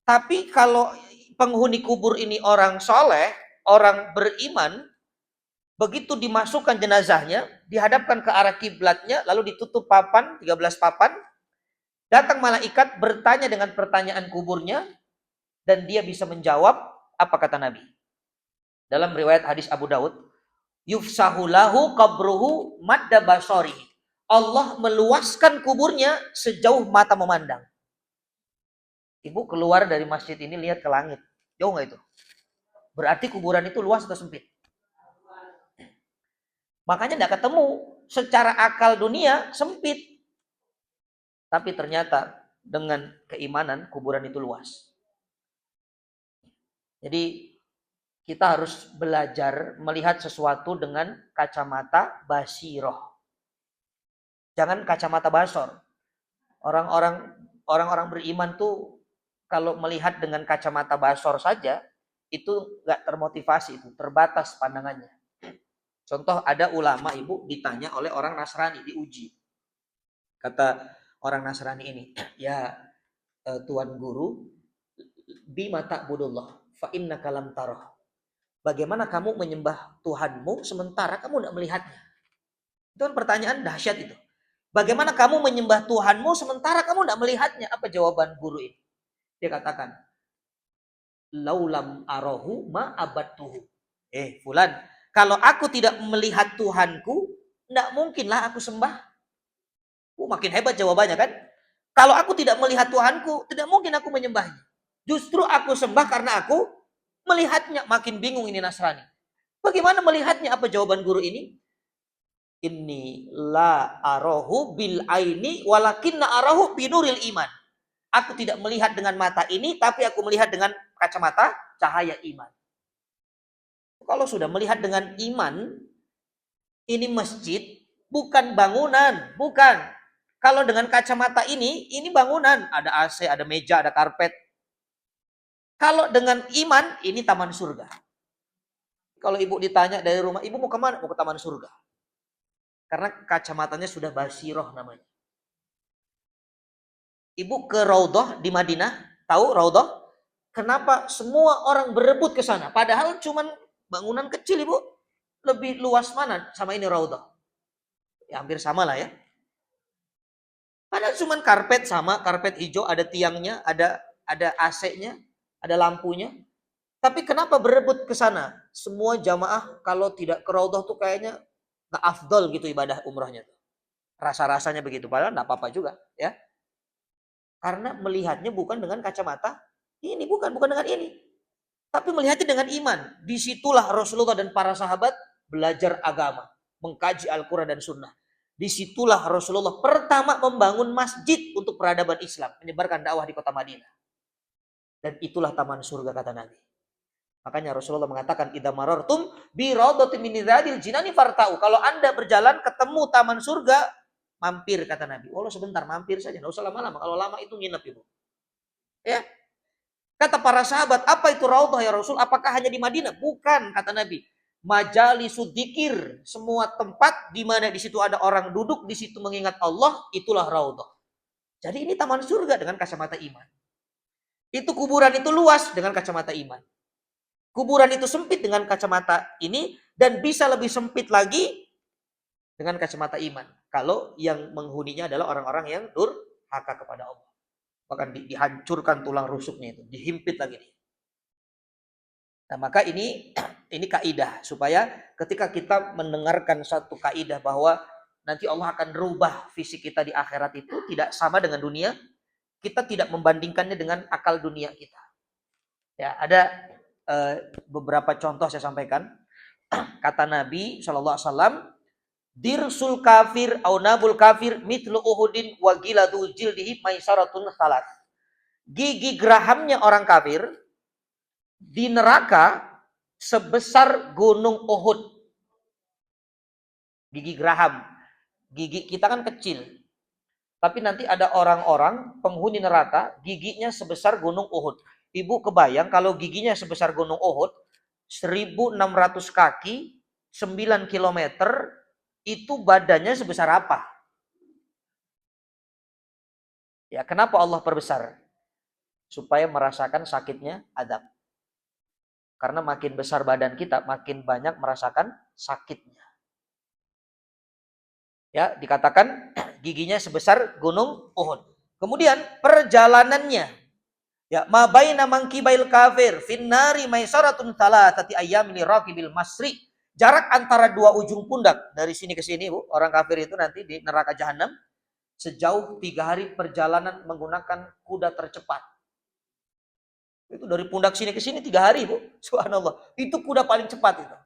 Tapi kalau penghuni kubur ini orang soleh, orang beriman, begitu dimasukkan jenazahnya, dihadapkan ke arah kiblatnya, lalu ditutup papan, 13 papan, datang malaikat bertanya dengan pertanyaan kuburnya, dan dia bisa menjawab apa kata Nabi. Dalam riwayat hadis Abu Daud, yufsahulahu qabruhu madda basori. Allah meluaskan kuburnya sejauh mata memandang. Ibu keluar dari masjid ini lihat ke langit. Jauh nggak itu? Berarti kuburan itu luas atau sempit? Makanya nggak ketemu. Secara akal dunia sempit. Tapi ternyata dengan keimanan kuburan itu luas. Jadi kita harus belajar melihat sesuatu dengan kacamata basiroh. Jangan kacamata basor. Orang-orang beriman tuh kalau melihat dengan kacamata basor saja, itu nggak termotivasi, itu terbatas pandangannya. Contoh ada ulama ibu ditanya oleh orang Nasrani, diuji. Kata orang Nasrani ini, ya Tuan Guru, bima ta'budullah fa innaka lam tarah. Bagaimana kamu menyembah Tuhanmu sementara kamu tidak melihatnya? Itu kan pertanyaan dahsyat itu. Bagaimana kamu menyembah Tuhanmu sementara kamu tidak melihatnya? Apa jawaban guru ini? Dia katakan, laulam arahu ma abadtuhu. Fulan, kalau aku tidak melihat Tuhanku, tidak mungkinlah aku sembah. Makin hebat jawabannya kan? Kalau aku tidak melihat Tuhanku, tidak mungkin aku menyembahnya. Justru aku sembah karena aku melihatnya. Makin bingung ini Nasrani. Bagaimana melihatnya? Apa jawaban guru ini? Inni la arahu bil aini walakinna arahu binuril iman. Aku tidak melihat dengan mata ini, tapi aku melihat dengan kacamata cahaya iman. Kalau sudah melihat dengan iman, ini masjid bukan bangunan, bukan. Kalau dengan kacamata ini bangunan, ada AC, ada meja, ada karpet. Kalau dengan iman, ini taman surga. Kalau ibu ditanya dari rumah, ibu mau kemana? Mau ke taman surga. Karena kacamatanya sudah basiroh namanya. Ibu ke Raudhah di Madinah, tahu Raudhah? Kenapa semua orang berebut ke sana? Padahal cuman bangunan kecil, ibu. Lebih luas mana sama ini Raudhah? Ya, hampir sama lah ya. Padahal cuman karpet sama, karpet hijau, ada tiangnya, ada AC-nya, ada lampunya. Tapi kenapa berebut ke sana? Semua jamaah kalau tidak ke Raudhah tuh kayaknya nggak afdol gitu ibadah umrahnya. Rasa-rasanya begitu. Padahal nggak apa-apa juga, ya. Karena melihatnya bukan dengan kacamata ini, bukan dengan ini. Tapi melihatnya dengan iman. Disitulah Rasulullah dan para sahabat belajar agama, mengkaji Al-Quran dan Sunnah. Disitulah Rasulullah pertama membangun masjid untuk peradaban Islam, menyebarkan dakwah di kota Madinah. Dan itulah taman surga kata Nabi. Makanya Rasulullah mengatakan, idza marartum bi raudhatin min riyadil jinani fartau. Kalau Anda berjalan ketemu taman surga, mampir kata Nabi. Allah sebentar, mampir saja, enggak usah lama-lama. Kalau lama itu nginep ibu. Ya. Kata para sahabat, apa itu raudhah ya Rasul? Apakah hanya di Madinah? Bukan, kata Nabi. Majalisud dzikir, semua tempat di mana di situ ada orang duduk, di situ mengingat Allah, itulah raudhah. Jadi ini taman surga dengan kacamata iman. Itu kuburan itu luas dengan kacamata iman. Kuburan itu sempit dengan kacamata ini, dan bisa lebih sempit lagi dengan kacamata iman. Kalau yang menghuninya adalah orang-orang yang durhaka kepada Allah. Bahkan dihancurkan tulang rusuknya itu, dihimpit lagi nih. Nah, maka ini kaidah supaya ketika kita mendengarkan satu kaidah bahwa nanti Allah akan rubah fisik kita di akhirat itu tidak sama dengan dunia, kita tidak membandingkannya dengan akal dunia kita. Ya, ada beberapa contoh saya sampaikan. Kata Nabi SAW, dirsul kafir au nabul kafir mitlu uhudin wa giladu jildihi maisaratun salat. Gigi gerahamnya orang kafir di neraka sebesar gunung Uhud. Gigi geraham. Gigi kita kan kecil. Tapi nanti ada orang-orang penghuni neraka, giginya sebesar gunung Uhud. Ibu kebayang kalau giginya sebesar gunung Uhud, 1.600 kaki, 9 kilometer, itu badannya sebesar apa? Ya, kenapa Allah perbesar? Supaya merasakan sakitnya azab. Karena makin besar badan kita, makin banyak merasakan sakitnya. Ya, dikatakan giginya sebesar gunung Uhud. Kemudian perjalanannya, ya, ma baina mankibail kafir finnari maisaratun thalathati ayyamin liraqibil masri. Jarak antara dua ujung pundak dari sini ke sini, Bu, orang kafir itu nanti di neraka jahanam sejauh 3 hari perjalanan menggunakan kuda tercepat. Itu dari pundak sini ke sini 3 hari, Bu. Subhanallah. Itu kuda paling cepat itu.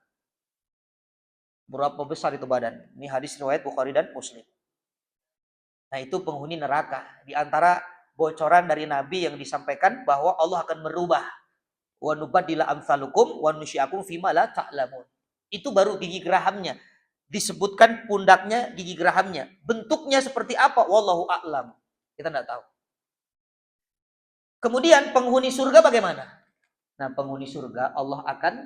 Berapa besar itu badan? Ini hadis riwayat Bukhari dan Muslim. Nah, itu penghuni neraka. Di antara bocoran dari Nabi yang disampaikan bahwa Allah akan merubah. Wa nubaddila amsalukum wa nusyiakum fima la ta'lamun. Itu baru gigi gerahamnya. Disebutkan pundaknya, gigi gerahamnya. Bentuknya seperti apa? Wallahu a'lam. Kita tidak tahu. Kemudian penghuni surga bagaimana? Nah, penghuni surga Allah akan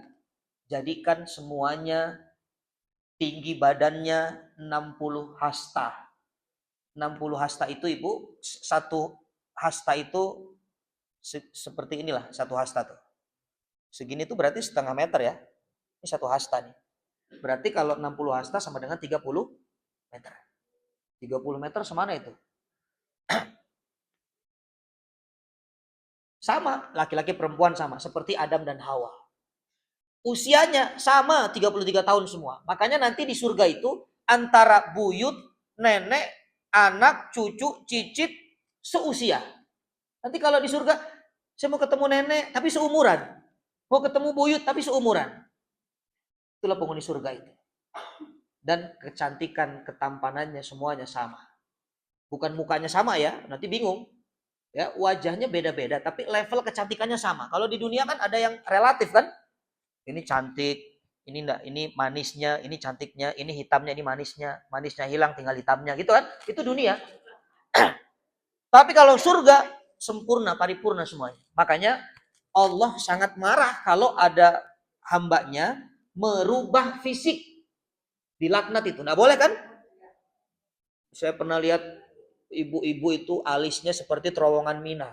jadikan semuanya tinggi badannya 60 hasta. 60 hasta itu, Ibu, satu hasta itu seperti inilah satu hasta tuh. Segini tuh berarti setengah meter ya. Ini satu hasta nih. Berarti kalau 60 hasta sama dengan 30 meter. 30 meter semana itu? Sama, laki-laki perempuan sama, seperti Adam dan Hawa. Usianya sama 33 tahun semua. Makanya nanti di surga itu antara buyut, nenek, anak, cucu, cicit seusia. Nanti kalau di surga, saya mau ketemu nenek tapi seumuran. Mau ketemu buyut tapi seumuran. Itulah penghuni surga itu. Dan kecantikan, ketampanannya semuanya sama. Bukan mukanya sama ya, nanti bingung. Ya, wajahnya beda-beda tapi level kecantikannya sama. Kalau di dunia kan ada yang relatif kan? Ini cantik, ini enggak, ini manisnya, ini cantiknya, ini hitamnya, ini manisnya. Manisnya hilang tinggal hitamnya gitu kan? Itu dunia. Tapi kalau surga sempurna, paripurna semuanya. Makanya Allah sangat marah kalau ada hambanya merubah fisik, dilaknat itu. Nggak boleh kan? Saya pernah lihat ibu-ibu itu alisnya seperti terowongan Mina.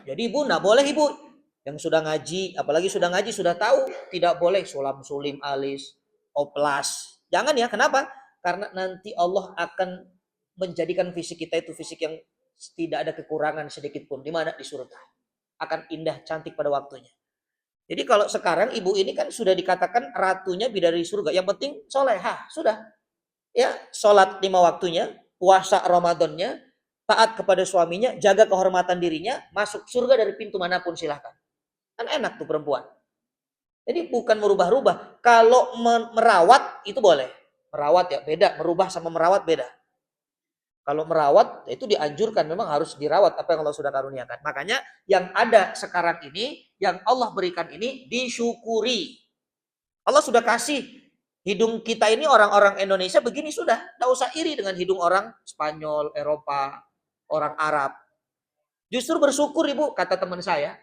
Jadi ibu nggak boleh, ibu yang sudah ngaji, apalagi sudah ngaji sudah tahu tidak boleh sulam sulim alis, oplas. Jangan ya, kenapa? Karena nanti Allah akan menjadikan fisik kita itu fisik yang tidak ada kekurangan sedikit pun. Di mana? Di surga. Akan indah, cantik pada waktunya. Jadi kalau sekarang ibu ini kan sudah dikatakan ratunya bidadari surga. Yang penting solehah, sudah. Ya, sholat 5 waktunya, puasa Ramadannya, taat kepada suaminya, jaga kehormatan dirinya, masuk surga dari pintu manapun silahkan. Kan enak tuh perempuan. Jadi bukan merubah-rubah. Kalau merawat itu boleh. Merawat ya beda, merubah sama merawat beda. Kalau merawat itu dianjurkan, memang harus dirawat apa yang Allah sudah karuniakan. Makanya yang ada sekarang ini, yang Allah berikan ini disyukuri. Allah sudah kasih hidung kita ini orang-orang Indonesia begini sudah. Tidak usah iri dengan hidung orang Spanyol, Eropa, orang Arab. Justru bersyukur ibu, kata teman saya.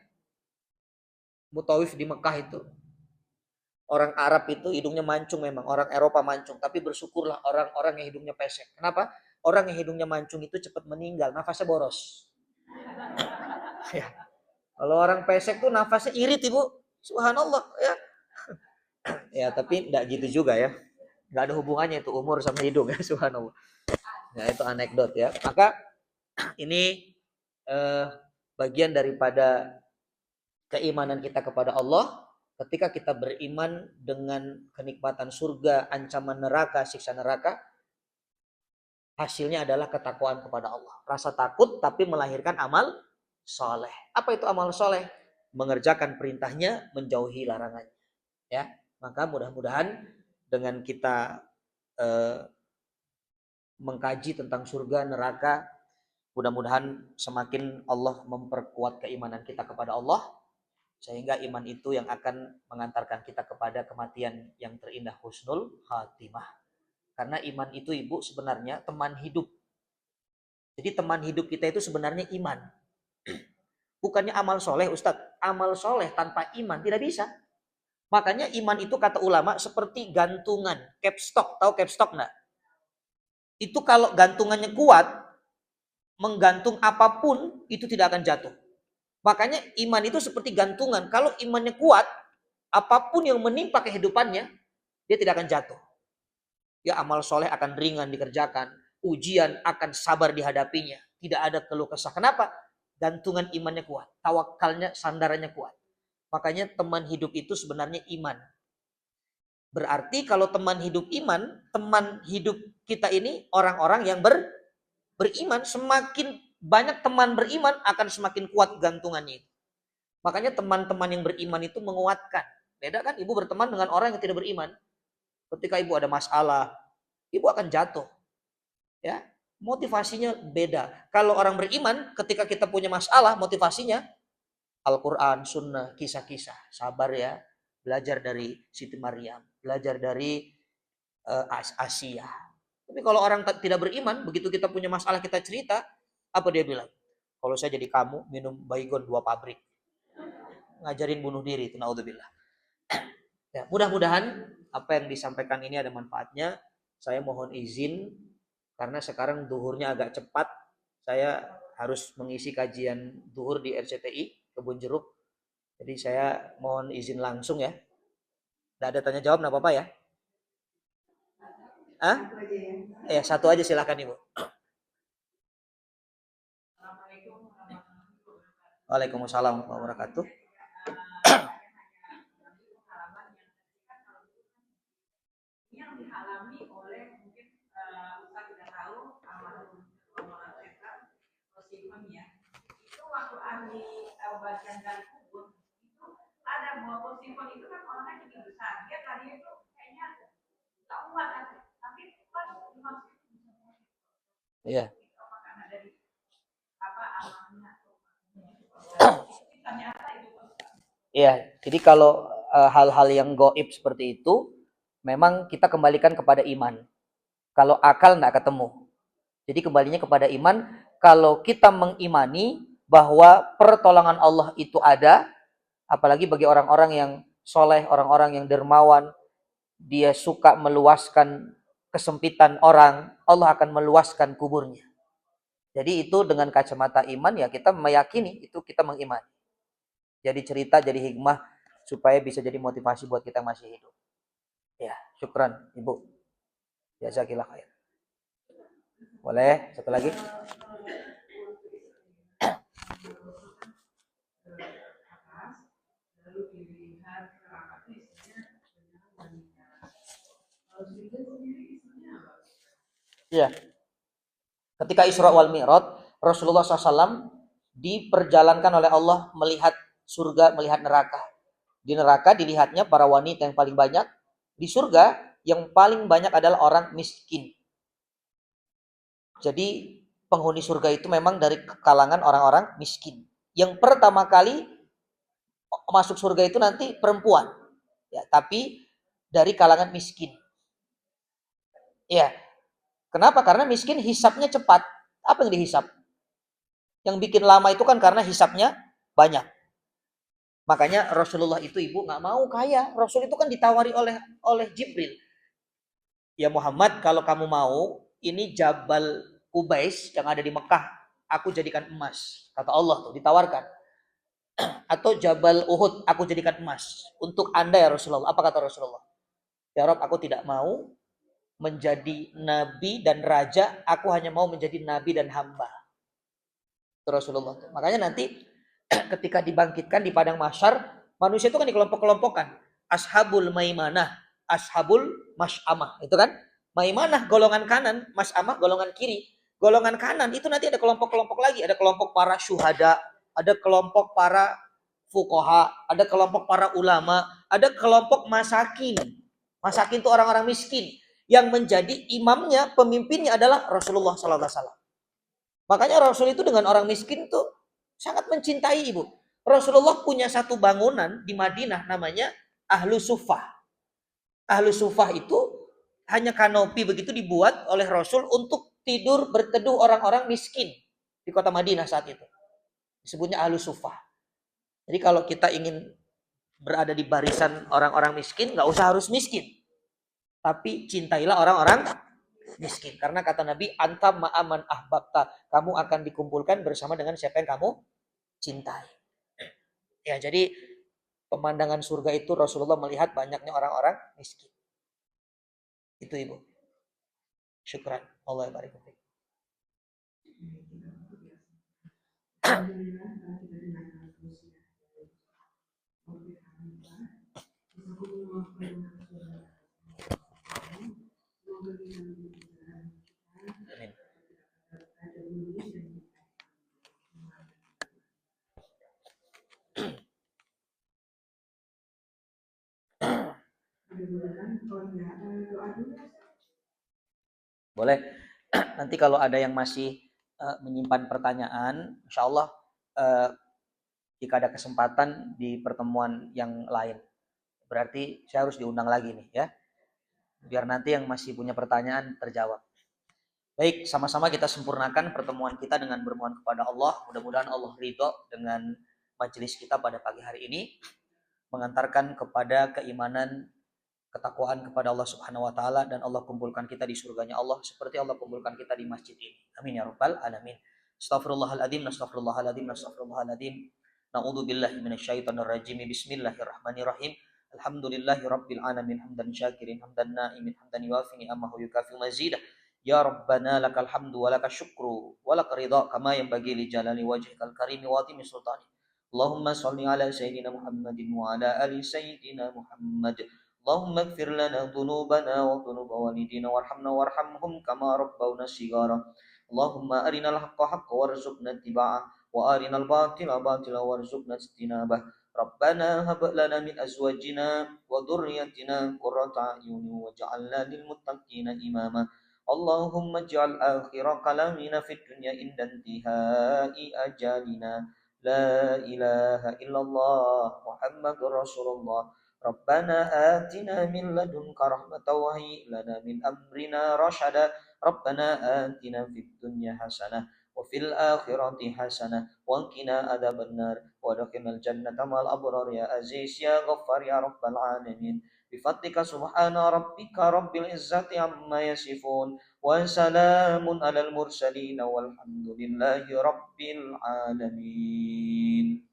Mutawif di Mekah itu. Orang Arab itu hidungnya mancung memang. Orang Eropa mancung. Tapi bersyukurlah orang-orang yang hidungnya pesek. Kenapa? Orang yang hidungnya mancung itu cepat meninggal. Nafasnya boros. Ya. Kalau orang pesek tuh nafasnya irit ibu. Subhanallah. Ya, ya tapi tidak gitu juga ya. Nggak ada hubungannya itu umur sama hidung ya. Subhanallah. Nah itu anekdot ya. Maka ini bagian daripada keimanan kita kepada Allah. Ketika kita beriman dengan kenikmatan surga, ancaman neraka, siksa neraka, hasilnya adalah ketakwaan kepada Allah. Rasa takut tapi melahirkan amal soleh. Apa itu amal soleh? Mengerjakan perintahnya, menjauhi larangannya. Ya, maka mudah-mudahan dengan kita mengkaji tentang surga, neraka, mudah-mudahan semakin Allah memperkuat keimanan kita kepada Allah, sehingga iman itu yang akan mengantarkan kita kepada kematian yang terindah, husnul khatimah. Karena iman itu ibu sebenarnya teman hidup. Jadi teman hidup kita itu sebenarnya iman. Bukannya amal soleh Ustadz. Amal soleh tanpa iman tidak bisa. Makanya iman itu kata ulama seperti gantungan, capstock. Tahu capstock enggak? Itu kalau gantungannya kuat, menggantung apapun itu tidak akan jatuh. Makanya iman itu seperti gantungan. Kalau imannya kuat, apapun yang menimpa kehidupannya, dia tidak akan jatuh. Ya, amal soleh akan ringan dikerjakan. Ujian akan sabar dihadapinya. Tidak ada keluh kesah. Kenapa? Gantungan imannya kuat. Tawakalnya, sandarannya kuat. Makanya teman hidup itu sebenarnya iman. Berarti kalau teman hidup iman, teman hidup kita ini orang-orang yang beriman. Semakin banyak teman beriman akan semakin kuat gantungannya itu. Makanya teman-teman yang beriman itu menguatkan. Beda kan ibu berteman dengan orang yang tidak beriman. Ketika ibu ada masalah, ibu akan jatuh. Ya, motivasinya beda. Kalau orang beriman, ketika kita punya masalah, motivasinya Al-Quran, Sunnah, kisah-kisah, sabar ya, belajar dari Siti Maryam, belajar dari Asia. Tapi kalau orang tidak beriman, begitu kita punya masalah kita cerita, apa dia bilang? Kalau saya jadi kamu, minum baygon 2 pabrik. Ngajarin bunuh diri, itu naudzubillah. Ya, mudah-mudahan apa yang disampaikan ini ada manfaatnya. Saya mohon izin karena sekarang duhurnya agak cepat. Saya harus mengisi kajian zuhur di RCTI Kebun Jeruk. Jadi saya mohon izin langsung ya. Nggak ada tanya jawab, nggak apa-apa ya? Hah? Satu aja silakan Ibu. Waalaikumsalam warahmatullahi wabarakatuh. Yang dialami oleh mungkin Ustaz tidak tahu almarhum ya. Itu waktu ahli bagian dari kubur itu ada buah posifon itu kan orangnya tinggi besar. Dia tadi itu kayaknya tak kuat kan, tapi pas dimasukin. Iya. Karena dari apa amalnya. Iya, jadi kalau hal-hal yang gaib seperti itu memang kita kembalikan kepada iman. Kalau akal nggak ketemu. Jadi kembalinya kepada iman. Kalau kita mengimani bahwa pertolongan Allah itu ada, apalagi bagi orang-orang yang soleh, orang-orang yang dermawan, dia suka meluaskan kesempitan orang, Allah akan meluaskan kuburnya. Jadi itu dengan kacamata iman ya kita meyakini, itu kita mengimani. Jadi cerita, jadi hikmah supaya bisa jadi motivasi buat kita masih hidup. Ya, syukran Ibu. Jazakillah khair. Boleh satu lagi? Ya. Ketika Isra wal Mi'raj, Rasulullah SAW diperjalankan oleh Allah melihat surga, melihat neraka. Di neraka dilihatnya para wanita yang paling banyak. Di surga yang paling banyak adalah orang miskin. Jadi penghuni surga itu memang dari kalangan orang-orang miskin. Yang pertama kali masuk surga itu nanti perempuan. Ya, tapi dari kalangan miskin. Ya. Kenapa? Karena miskin hisapnya cepat. Apa yang dihisap? Yang bikin lama itu kan karena hisapnya banyak. Makanya Rasulullah itu Ibu nggak mau kaya. Rasul itu kan ditawari oleh Jibril. Ya Muhammad, kalau kamu mau, ini Jabal Ubais yang ada di Mekah, aku jadikan emas. Kata Allah tuh, ditawarkan. Atau Jabal Uhud, aku jadikan emas. Untuk Anda ya Rasulullah. Apa kata Rasulullah? Ya Rob, aku tidak mau menjadi nabi dan raja, aku hanya mau menjadi nabi dan hamba. Itu Rasulullah. Makanya nanti ketika dibangkitkan di padang mahsyar, manusia itu kan dikelompok-kelompokkan. Ashabul maimanah, ashabul masy'amah. Itu kan? Maimanah golongan kanan, masy'amah golongan kiri. Golongan kanan itu nanti ada kelompok-kelompok lagi, ada kelompok para syuhada, ada kelompok para fuqaha, ada kelompok para ulama, ada kelompok masakin. Masakin itu orang-orang miskin yang menjadi imamnya, pemimpinnya adalah Rasulullah sallallahu alaihi wasallam. Makanya Rasul itu dengan orang miskin tuh sangat mencintai Ibu. Rasulullah punya satu bangunan di Madinah namanya Ahlu Sufah. Ahlu Sufah itu hanya kanopi begitu dibuat oleh Rasul untuk tidur berteduh orang-orang miskin di kota Madinah saat itu. Disebutnya Ahlu Sufah. Jadi kalau kita ingin berada di barisan orang-orang miskin, nggak usah harus miskin. Tapi cintailah orang-orang miskin. Karena kata Nabi, antam ma'aman ahbabta. Kamu akan dikumpulkan bersama dengan siapa yang kamu cintai. Ya, jadi pemandangan surga itu Rasulullah melihat banyaknya orang-orang miskin. Itu Ibu. Syukran. Allah barik fiik. Boleh. Nanti kalau ada yang masih menyimpan pertanyaan, insya Allah jika ada kesempatan di pertemuan yang lain. Berarti saya harus diundang lagi nih ya. Biar nanti yang masih punya pertanyaan terjawab. Baik, sama-sama kita sempurnakan pertemuan kita dengan bermohon kepada Allah. Mudah-mudahan Allah ridho dengan majelis kita pada pagi hari ini. Mengantarkan kepada keimanan, ketakwaan kepada Allah Subhanahu wa taala, dan Allah kumpulkan kita di surganya Allah seperti Allah kumpulkan kita di masjid ini. Amin ya rabbal alamin. Astaghfirullahaladzim, astaghfirullahaladzim, astaghfirullahaladzim. Na'udzu billahi minasyaitonir rajim. Bismillahirrahmanirrahim. Alhamdulillahi rabbil alamin hamdan syakirin hamdan na'imin hamdan yuafi ni'amahu yukafi mazidah. Ya Rabbana lakal hamdu wa lakal syukru wa lakal ridha kama yanbaghi li jalali wajhikal karimi wa atimi sultani. Allahumma salli ala sayyidina Muhammadin wa ala ali sayyidina Muhammad. Allahumma ighfir lana dhunubana wa dhunuba walidina warhamna warhamhum kama rabbawna shighara. Allahumma arinal haqqa haqqa warzuqna ittiba'ah wa arinal batila batila warzuqna ijtinabah. Rabbana hab lana min azwajina wa dhurriyyatina qurrata a'yun waj'alna lil muttaqina imama. Allahumma ij'al akhira kalamina fid dunya inda intihai ajalina. La ilaha illallah Muhammadur Rasulullah. Rabbana atina min ladunka rahmatan wa hayyi lana min amrina rasyada. Rabbana atina fid dunya hasanah wa fil akhirati hasanah wa qina adzabannar wa adkhilnal jannata ma'al abrar ya aziz ya ghaffar ya rabbal alamin. Bifatika subhana rabbika rabbil izzati amma yasifun wa salamun alal mursalin walhamdulillahi rabbil alamin.